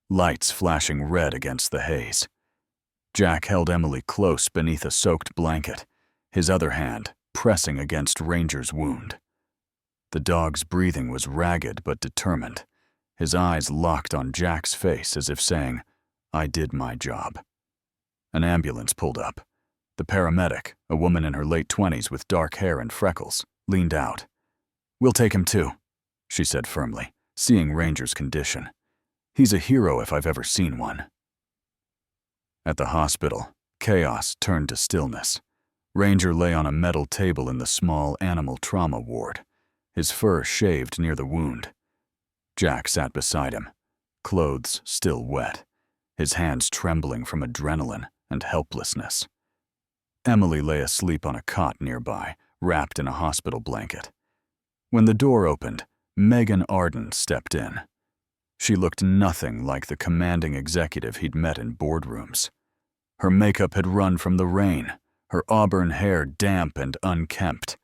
[SPEAKER 1] lights flashing red against the haze. Jack held Emily close beneath a soaked blanket, his other hand pressing against Ranger's wound. The dog's breathing was ragged but determined, his eyes locked on Jack's face as if saying, "I did my job." An ambulance pulled up. The paramedic, a woman in her late 20s with dark hair and freckles, leaned out. "We'll take him too," she said firmly, seeing Ranger's condition. "He's a hero if I've ever seen one." At the hospital, chaos turned to stillness. Ranger lay on a metal table in the small animal trauma ward, his fur shaved near the wound. Jack sat beside him, clothes still wet, his hands trembling from adrenaline and helplessness. Emily lay asleep on a cot nearby, wrapped in a hospital blanket. When the door opened, Megan Arden stepped in. She looked nothing like the commanding executive he'd met in boardrooms. Her makeup had run from the rain, her auburn hair damp and unkempt,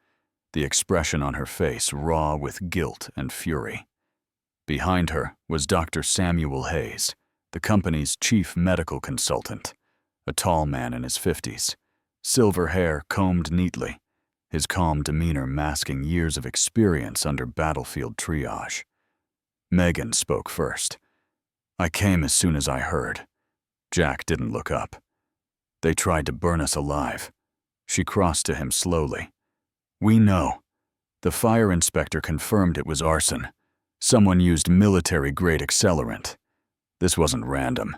[SPEAKER 1] the expression on her face raw with guilt and fury. Behind her was Dr. Samuel Hayes, the company's chief medical consultant, a tall man in his 50s, silver hair combed neatly, his calm demeanor masking years of experience under battlefield triage. Megan spoke first. "I came as soon as I heard." Jack didn't look up. "They tried to burn us alive." She crossed to him slowly. "We know. The fire inspector confirmed it was arson. Someone used military-grade accelerant. This wasn't random."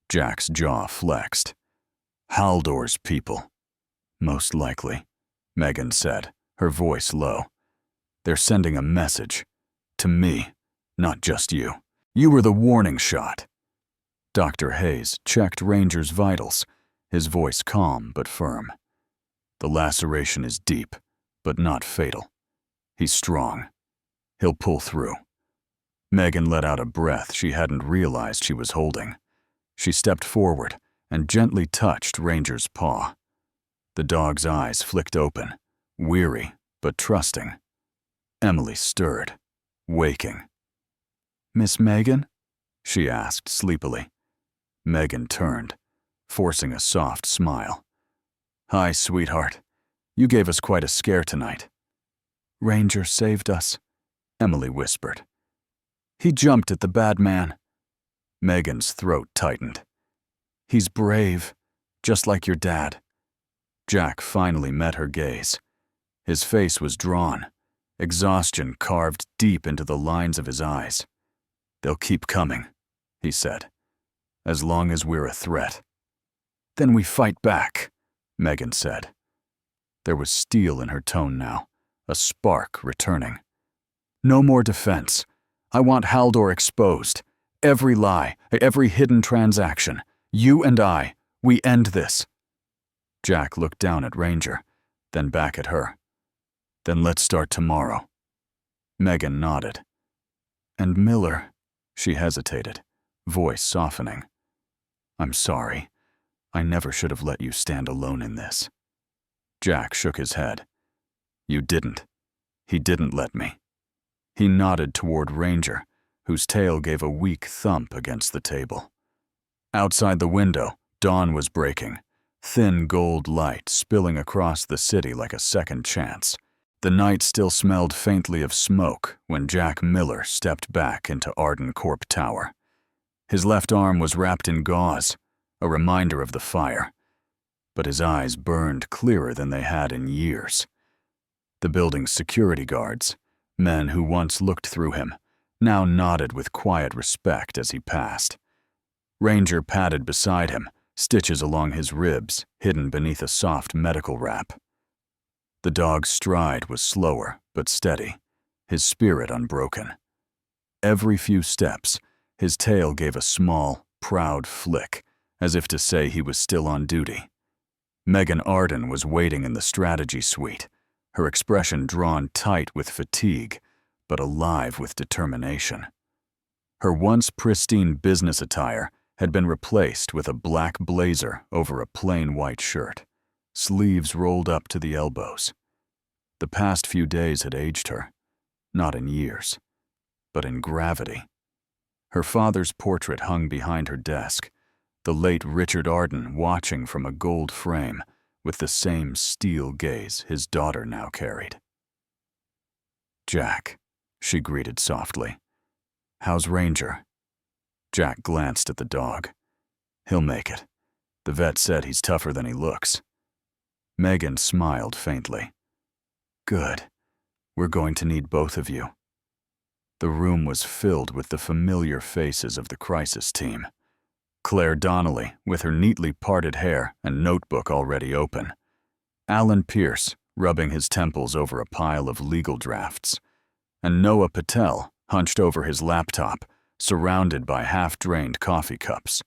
[SPEAKER 1] Jack's jaw flexed. "Haldor's people." "Most likely," Megan said, her voice low. "They're sending a message. To me, not just you. You were the warning shot." Dr. Hayes checked Ranger's vitals, his voice calm but firm. "The laceration is deep, but not fatal. He's strong. He'll pull through." Megan let out a breath she hadn't realized she was holding. She stepped forward and gently touched Ranger's paw. The dog's eyes flicked open, weary but trusting. Emily stirred, waking. "Miss Megan?" she asked sleepily. Megan turned, forcing a soft smile. "Hi, sweetheart. You gave us quite a scare tonight." "Ranger saved us," Emily whispered. "He jumped at the bad man." Megan's throat tightened. "He's brave, just like your dad." Jack finally met her gaze. His face was drawn, exhaustion carved deep into the lines of his eyes. "They'll keep coming," he said, "as long as we're a threat." "Then we fight back," Megan said. There was steel in her tone now, a spark returning. "No more defense. I want Haldor exposed. Every lie, every hidden transaction. You and I, we end this." Jack looked down at Ranger, then back at her. "Then let's start tomorrow." Megan nodded. "And Miller," she hesitated, voice softening. "I'm sorry. I never should have let you stand alone in this." Jack shook his head. "You didn't. He didn't let me." He nodded toward Ranger, whose tail gave a weak thump against the table. Outside the window, dawn was breaking, thin gold light spilling across the city like a second chance. The night still smelled faintly of smoke when Jack Miller stepped back into Arden Corp Tower. His left arm was wrapped in gauze, a reminder of the fire, but his eyes burned clearer than they had in years. The building's security guards, Men who once looked through him now nodded with quiet respect as he passed. Ranger padded beside him, stitches along his ribs hidden beneath a soft medical wrap. The dog's stride was slower but steady, his spirit unbroken. Every few steps, his tail gave a small, proud flick, as if to say he was still on duty. Megan Arden was waiting in the strategy suite, her expression drawn tight with fatigue, but alive with determination. Her once pristine business attire had been replaced with a black blazer over a plain white shirt, sleeves rolled up to the elbows. The past few days had aged her, not in years, but in gravity. Her father's portrait hung behind her desk, the late Richard Arden watching from a gold frame with the same steel gaze his daughter now carried. "Jack," she greeted softly. "How's Ranger?" Jack glanced at the dog. "He'll make it. The vet said he's tougher than he looks." Megan smiled faintly. "Good. We're going to need both of you." The room was filled with the familiar faces of the crisis team. Claire Donnelly, with her neatly parted hair and notebook already open. Alan Pierce, rubbing his temples over a pile of legal drafts. And Noah Patel, hunched over his laptop, surrounded by half-drained coffee cups.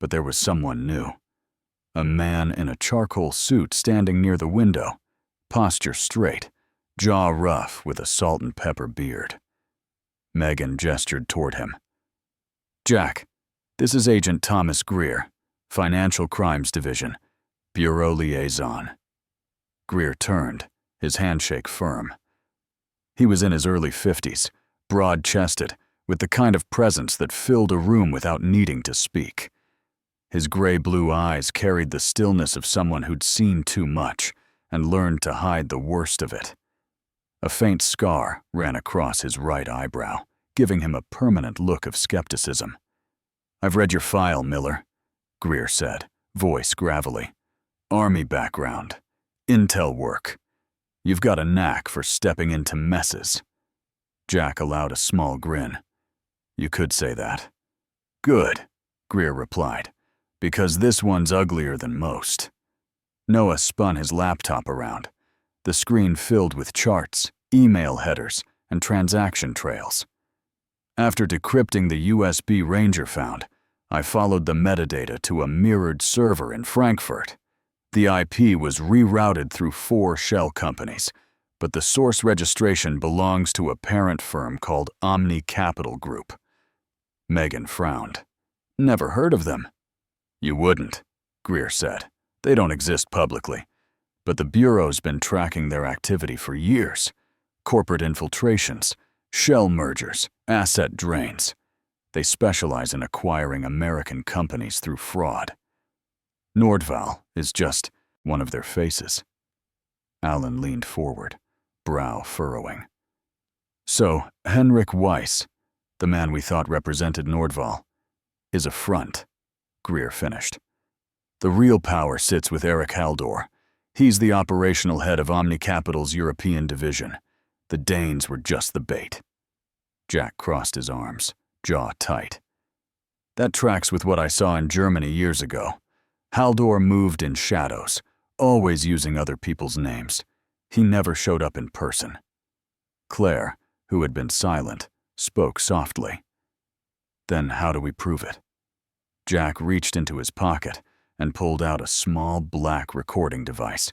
[SPEAKER 1] But there was someone new. A man in a charcoal suit standing near the window, posture straight, jaw rough with a salt and pepper beard. Megan gestured toward him. "Jack, this is Agent Thomas Greer, Financial Crimes Division, Bureau Liaison." Greer turned, his handshake firm. He was in his early 50s, broad-chested, with the kind of presence that filled a room without needing to speak. His gray-blue eyes carried the stillness of someone who'd seen too much and learned to hide the worst of it. A faint scar ran across his right eyebrow, giving him a permanent look of skepticism. "I've read your file, Miller," Greer said, voice gravelly. "Army background. Intel work. You've got a knack for stepping into messes." Jack allowed a small grin. "You could say that." "Good," Greer replied, "because this one's uglier than most." Noah spun his laptop around, the screen filled with charts, email headers, and transaction trails. "After decrypting the USB Ranger found, I followed the metadata to a mirrored server in Frankfurt. The IP was rerouted through 4 shell companies, but the source registration belongs to a parent firm called Omni Capital Group." Megan frowned. "Never heard of them." "You wouldn't," Greer said. "They don't exist publicly. But the Bureau's been tracking their activity for years. Corporate infiltrations, shell mergers, asset drains. They specialize in acquiring American companies through fraud. Nordval is just one of their faces." Alan leaned forward, brow furrowing. "So, Henrik Weiss, the man we thought represented Nordval, is a front," Greer finished. "The real power sits with Eric Haldor. He's the operational head of Omni Capital's European division. The Danes were just the bait." Jack crossed his arms, jaw tight. "That tracks with what I saw in Germany years ago. Haldor moved in shadows, always using other people's names. He never showed up in person." Claire, who had been silent, spoke softly. "Then how do we prove it?" Jack reached into his pocket and pulled out a small black recording device.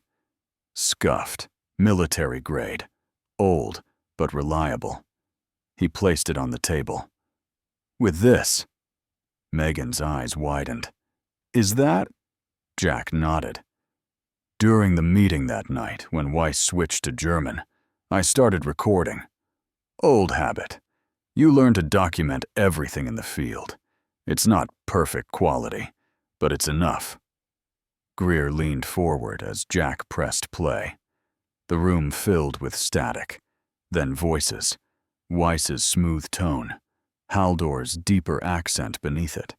[SPEAKER 1] Scuffed, military grade, old but reliable. He placed it on the table. "With this?" Megan's eyes widened. "Is that?" Jack nodded. "During the meeting that night, when Weiss switched to German, I started recording. Old habit. You learn to document everything in the field. It's not perfect quality, but it's enough." Greer leaned forward as Jack pressed play. The room filled with static, then voices, Weiss's smooth tone, Haldor's deeper accent beneath it.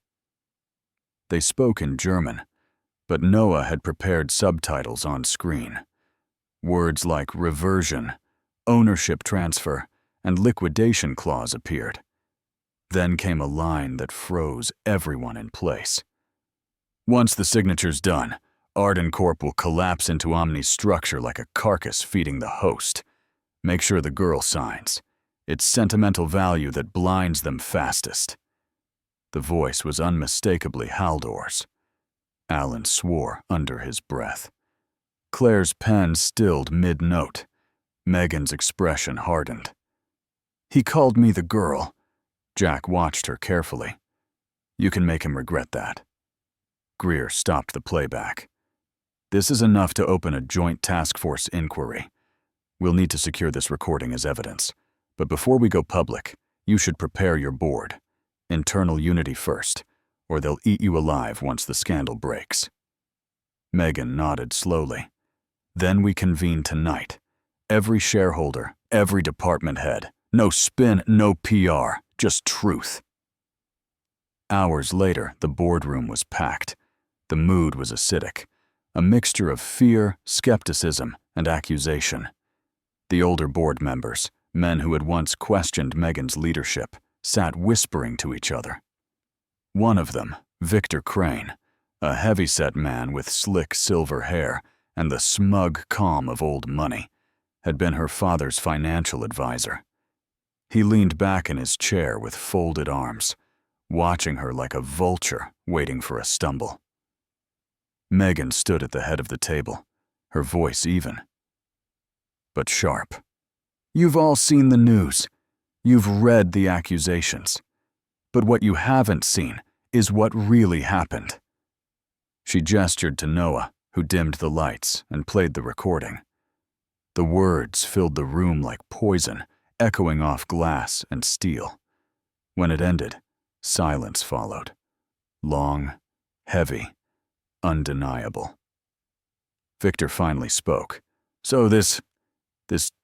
[SPEAKER 1] They spoke in German, but Noah had prepared subtitles on screen. Words like reversion, ownership transfer, and liquidation clause appeared. Then came a line that froze everyone in place. Once the signature's done, Arden Corp will collapse into Omni's structure like a carcass feeding the host. Make sure the girl signs. It's sentimental value that blinds them fastest. The voice was unmistakably Haldor's. Alan swore under his breath. Claire's pen stilled mid-note. Megan's expression hardened. He called me the girl. Jack watched her carefully. You can make him regret that. Greer stopped the playback. This is enough to open a joint task force inquiry. We'll need to secure this recording as evidence. But before we go public, you should prepare your board. Internal unity first, or they'll eat you alive once the scandal breaks. Megan nodded slowly. Then we convene tonight. Every shareholder, every department head. No spin, no PR, just truth. Hours later, the boardroom was packed. The mood was acidic, a mixture of fear, skepticism, and accusation. The older board members, men who had once questioned Megan's leadership, sat whispering to each other. One of them, Victor Crane, a heavy-set man with slick silver hair and the smug calm of old money, had been her father's financial advisor. He leaned back in his chair with folded arms, watching her like a vulture waiting for a stumble. Megan stood at the head of the table, her voice even, but sharp. You've all seen the news. You've read the accusations. But what you haven't seen is what really happened. She gestured to Noah, who dimmed the lights and played the recording. The words filled the room like poison, echoing off glass and steel. When it ended, silence followed. Long, heavy, undeniable. Victor finally spoke. So this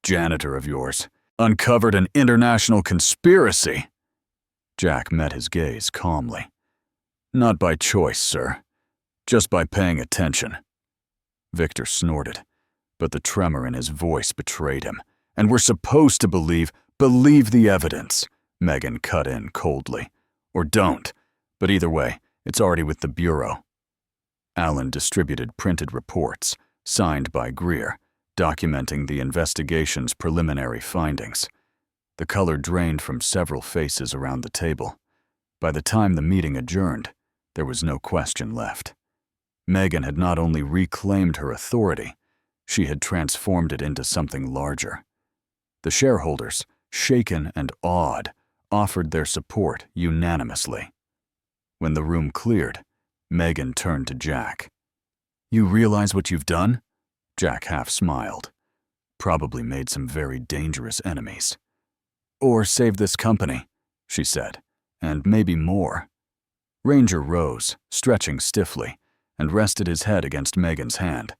[SPEAKER 1] janitor of yours uncovered an international conspiracy. Jack met his gaze calmly. Not by choice, sir. Just by paying attention. Victor snorted, but the tremor in his voice betrayed him. And we're supposed to believe the evidence, Megan cut in coldly. Or don't, but either way, it's already with the Bureau. Alan distributed printed reports, signed by Greer, documenting the investigation's preliminary findings. The color drained from several faces around the table. By the time the meeting adjourned, there was no question left. Megan had not only reclaimed her authority, she had transformed it into something larger. The shareholders, shaken and awed, offered their support unanimously. When the room cleared, Megan turned to Jack. You realize what you've done? Jack half smiled. Probably made some very dangerous enemies. Or saved this company, she said, and maybe more. Ranger rose, stretching stiffly, and rested his head against Megan's hand.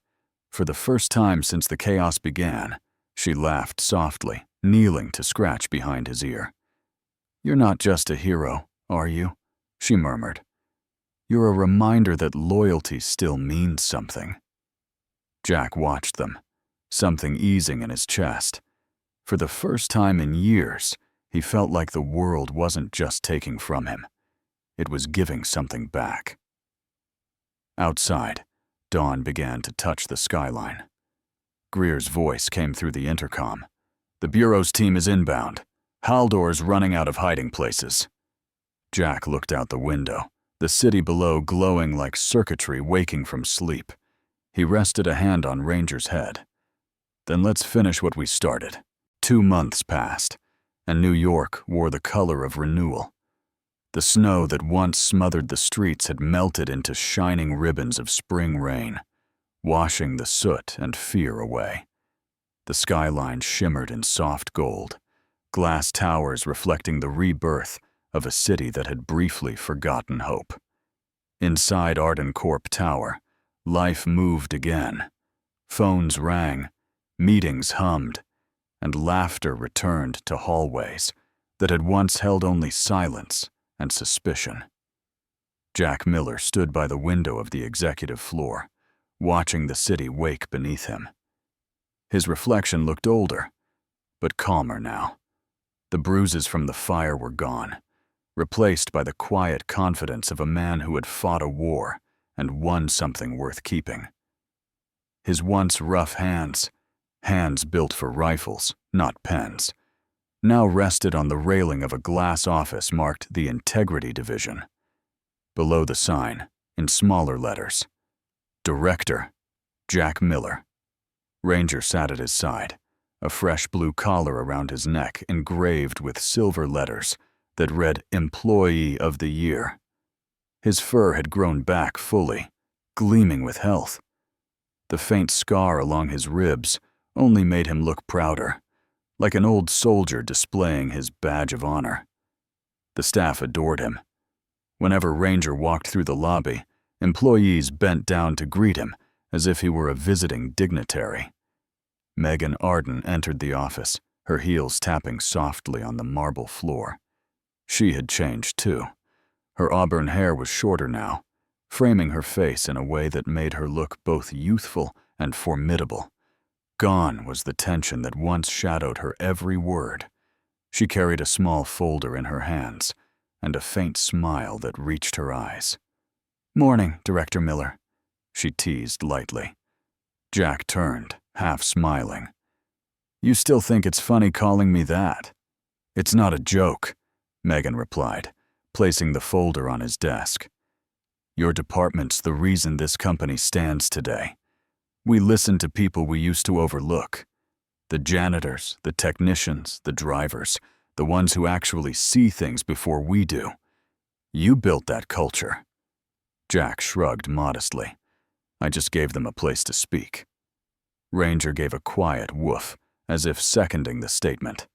[SPEAKER 1] For the first time since the chaos began, she laughed softly, kneeling to scratch behind his ear. You're not just a hero, are you? She murmured. You're a reminder that loyalty still means something. Jack watched them, something easing in his chest. For the first time in years, he felt like the world wasn't just taking from him. It was giving something back. Outside, dawn began to touch the skyline. Greer's voice came through the intercom. The Bureau's team is inbound. Haldor's running out of hiding places. Jack looked out the window, the city below glowing like circuitry waking from sleep. He rested a hand on Ranger's head. Then let's finish what we started. 2 months passed, and New York wore the color of renewal. The snow that once smothered the streets had melted into shining ribbons of spring rain, washing the soot and fear away. The skyline shimmered in soft gold, glass towers reflecting the rebirth of a city that had briefly forgotten hope. Inside Arden Corp Tower, life moved again. Phones rang, meetings hummed, and laughter returned to hallways that had once held only silence and suspicion. Jack Miller stood by the window of the executive floor, watching the city wake beneath him. His reflection looked older, but calmer now. The bruises from the fire were gone, replaced by the quiet confidence of a man who had fought a war and won something worth keeping. His once rough hands built for rifles, not pens, now rested on the railing of a glass office marked the Integrity Division. Below the sign, in smaller letters, Director, Jack Miller. Ranger sat at his side, a fresh blue collar around his neck engraved with silver letters that read Employee of the Year. His fur had grown back fully, gleaming with health. The faint scar along his ribs only made him look prouder, like an old soldier displaying his badge of honor. The staff adored him. Whenever Ranger walked through the lobby, employees bent down to greet him as if he were a visiting dignitary. Megan Arden entered the office, her heels tapping softly on the marble floor. She had changed too. Her auburn hair was shorter now, framing her face in a way that made her look both youthful and formidable. Gone was the tension that once shadowed her every word. She carried a small folder in her hands and a faint smile that reached her eyes. "Morning, Director Miller," she teased lightly. Jack turned, half smiling. "You still think it's funny calling me that?" "It's not a joke," Megan replied, placing the folder on his desk. "Your department's the reason this company stands today. We listen to people we used to overlook. The janitors, the technicians, the drivers, the ones who actually see things before we do. You built that culture." Jack shrugged modestly. "I just gave them a place to speak." Ranger gave a quiet woof, as if seconding the statement.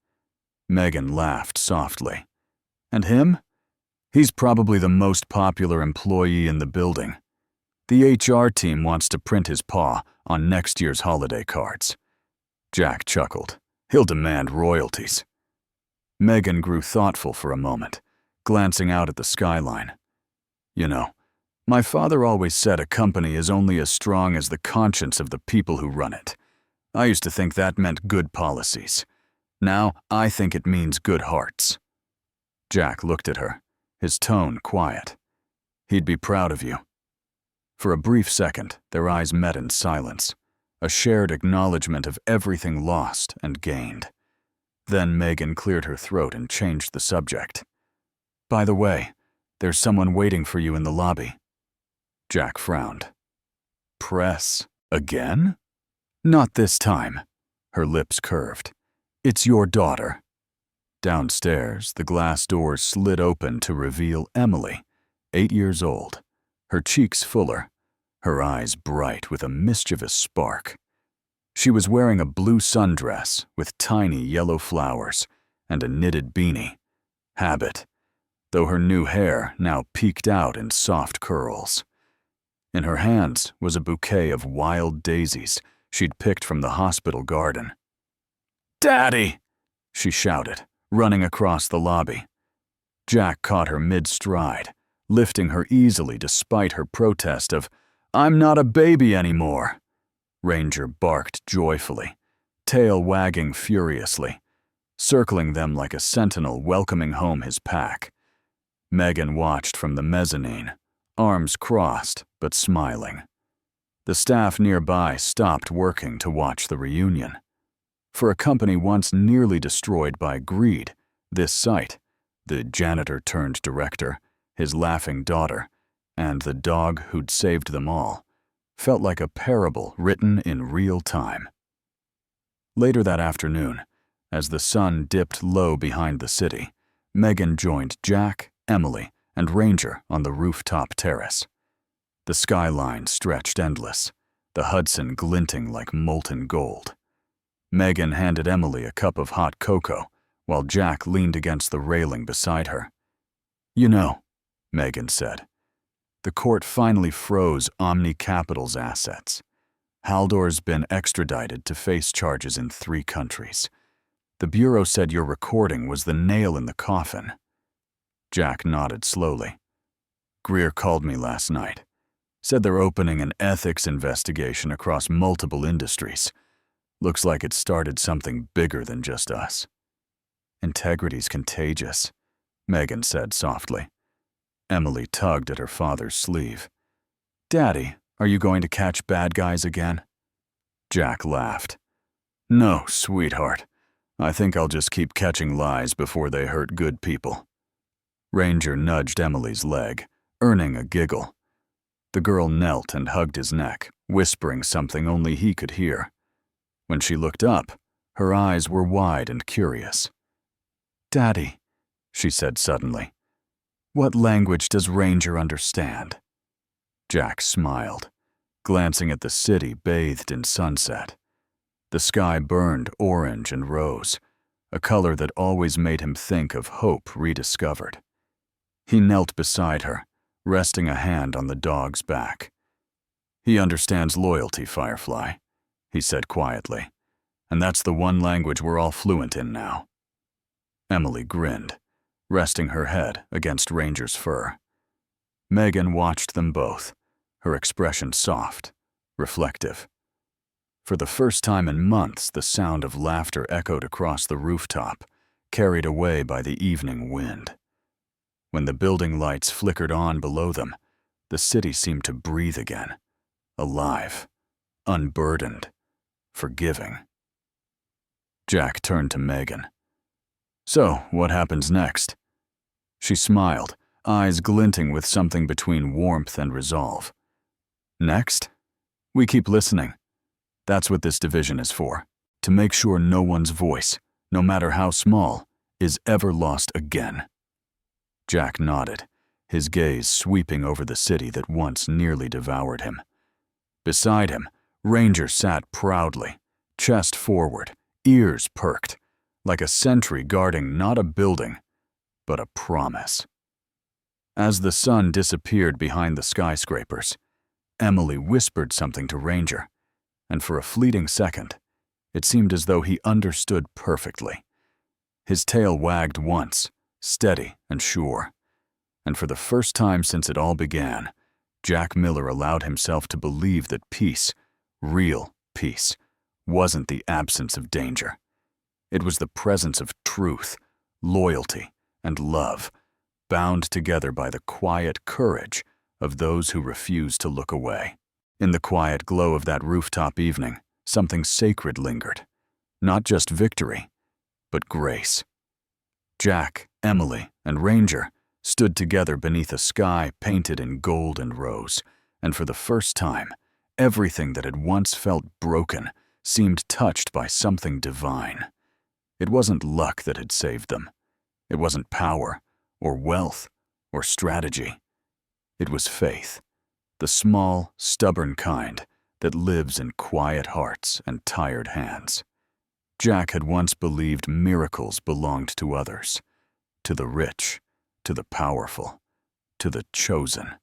[SPEAKER 1] Megan laughed softly. "And him? He's probably the most popular employee in the building. The HR team wants to print his paw on next year's holiday cards." Jack chuckled. "He'll demand royalties." Megan grew thoughtful for a moment, glancing out at the skyline. "You know, my father always said a company is only as strong as the conscience of the people who run it. I used to think that meant good policies. Now I think it means good hearts." Jack looked at her, his tone quiet. "He'd be proud of you." For a brief second, their eyes met in silence, a shared acknowledgement of everything lost and gained. Then Megan cleared her throat and changed the subject. "By the way, there's someone waiting for you in the lobby." Jack frowned. "Press again?" "Not this time." Her lips curved. "It's your daughter." Downstairs, the glass doors slid open to reveal Emily, 8 years old, her cheeks fuller, her eyes bright with a mischievous spark. She was wearing a blue sundress with tiny yellow flowers and a knitted beanie, habit, though her new hair now peeked out in soft curls. In her hands was a bouquet of wild daisies she'd picked from the hospital garden. "Daddy!" she shouted, running across the lobby. Jack caught her mid-stride, lifting her easily despite her protest of, "I'm not a baby anymore." Ranger barked joyfully, tail wagging furiously, circling them like a sentinel welcoming home his pack. Megan watched from the mezzanine, arms crossed but smiling. The staff nearby stopped working to watch the reunion. For a company once nearly destroyed by greed, this sight, the janitor turned director, his laughing daughter, and the dog who'd saved them all, felt like a parable written in real time. Later that afternoon, as the sun dipped low behind the city, Megan joined Jack, Emily, and Ranger on the rooftop terrace. The skyline stretched endless, the Hudson glinting like molten gold. Megan handed Emily a cup of hot cocoa, while Jack leaned against the railing beside her. "You know," Megan said, "the court finally froze Omni Capital's assets. Haldor's been extradited to face charges in 3 countries. The Bureau said your recording was the nail in the coffin." Jack nodded slowly. "Greer called me last night. Said they're opening an ethics investigation across multiple industries. Looks like it started something bigger than just us. Integrity's contagious, Megan said softly. Emily tugged at her father's sleeve. Daddy, are you going to catch bad guys again? Jack laughed. No, sweetheart. I think I'll just keep catching lies before they hurt good people. Ranger nudged Emily's leg, earning a giggle. The girl knelt and hugged his neck, whispering something only he could hear. When she looked up, her eyes were wide and curious. Daddy, she said suddenly, what language does Ranger understand? Jack smiled, glancing at the city bathed in sunset. The sky burned orange and rose, a color that always made him think of hope rediscovered. He knelt beside her, resting a hand on the dog's back. He understands loyalty, Firefly, he said quietly, and that's the one language we're all fluent in now. Emily grinned, resting her head against Ranger's fur. Megan watched them both, her expression soft, reflective. For the first time in months, the sound of laughter echoed across the rooftop, carried away by the evening wind. When the building lights flickered on below them, the city seemed to breathe again, alive, unburdened, forgiving. Jack turned to Megan. So, what happens next? She smiled, eyes glinting with something between warmth and resolve. Next? We keep listening. That's what this division is for, to make sure no one's voice, no matter how small, is ever lost again. Jack nodded, his gaze sweeping over the city that once nearly devoured him. Beside him, Ranger sat proudly, chest forward, ears perked, like a sentry guarding not a building, but a promise. As the sun disappeared behind the skyscrapers, Emily whispered something to Ranger, and for a fleeting second, it seemed as though he understood perfectly. His tail wagged once, steady and sure, and for the first time since it all began, Jack Miller allowed himself to believe that peace, real peace, wasn't the absence of danger. It was the presence of truth, loyalty, and love, bound together by the quiet courage of those who refuse to look away. In the quiet glow of that rooftop evening, something sacred lingered. Not just victory, but grace. Jack, Emily, and Ranger stood together beneath a sky painted in gold and rose, and for the first time, everything that had once felt broken seemed touched by something divine. It wasn't luck that had saved them. It wasn't power, or wealth, or strategy. It was faith, the small, stubborn kind that lives in quiet hearts and tired hands. Jack had once believed miracles belonged to others, to the rich, to the powerful, to the chosen.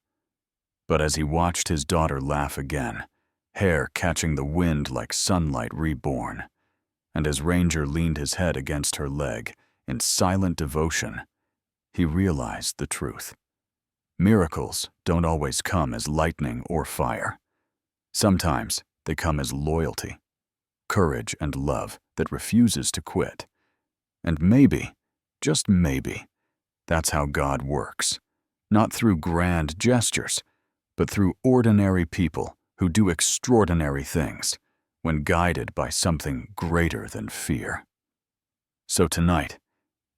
[SPEAKER 1] But as he watched his daughter laugh again, hair catching the wind like sunlight reborn, and as Ranger leaned his head against her leg in silent devotion, he realized the truth. Miracles don't always come as lightning or fire. Sometimes they come as loyalty, courage, and love that refuses to quit. And maybe, just maybe, that's how God works. Not through grand gestures, but through ordinary people who do extraordinary things when guided by something greater than fear. So tonight,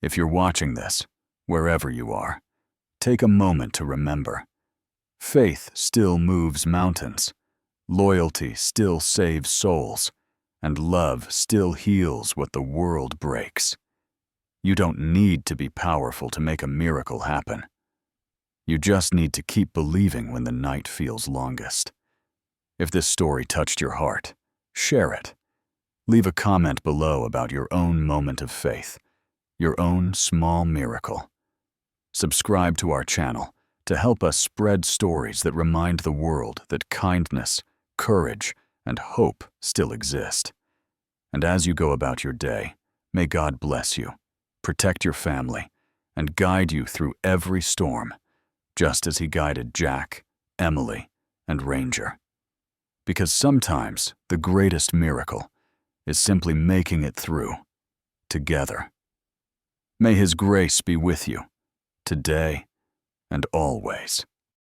[SPEAKER 1] if you're watching this, wherever you are, take a moment to remember. Faith still moves mountains, loyalty still saves souls, and love still heals what the world breaks. You don't need to be powerful to make a miracle happen. You just need to keep believing when the night feels longest. If this story touched your heart, share it. Leave a comment below about your own moment of faith, your own small miracle. Subscribe to our channel to help us spread stories that remind the world that kindness, courage, and hope still exist. And as you go about your day, may God bless you, protect your family, and guide you through every storm, just as He guided Jack, Emily, and Ranger. Because sometimes the greatest miracle is simply making it through, together. May His grace be with you, today and always.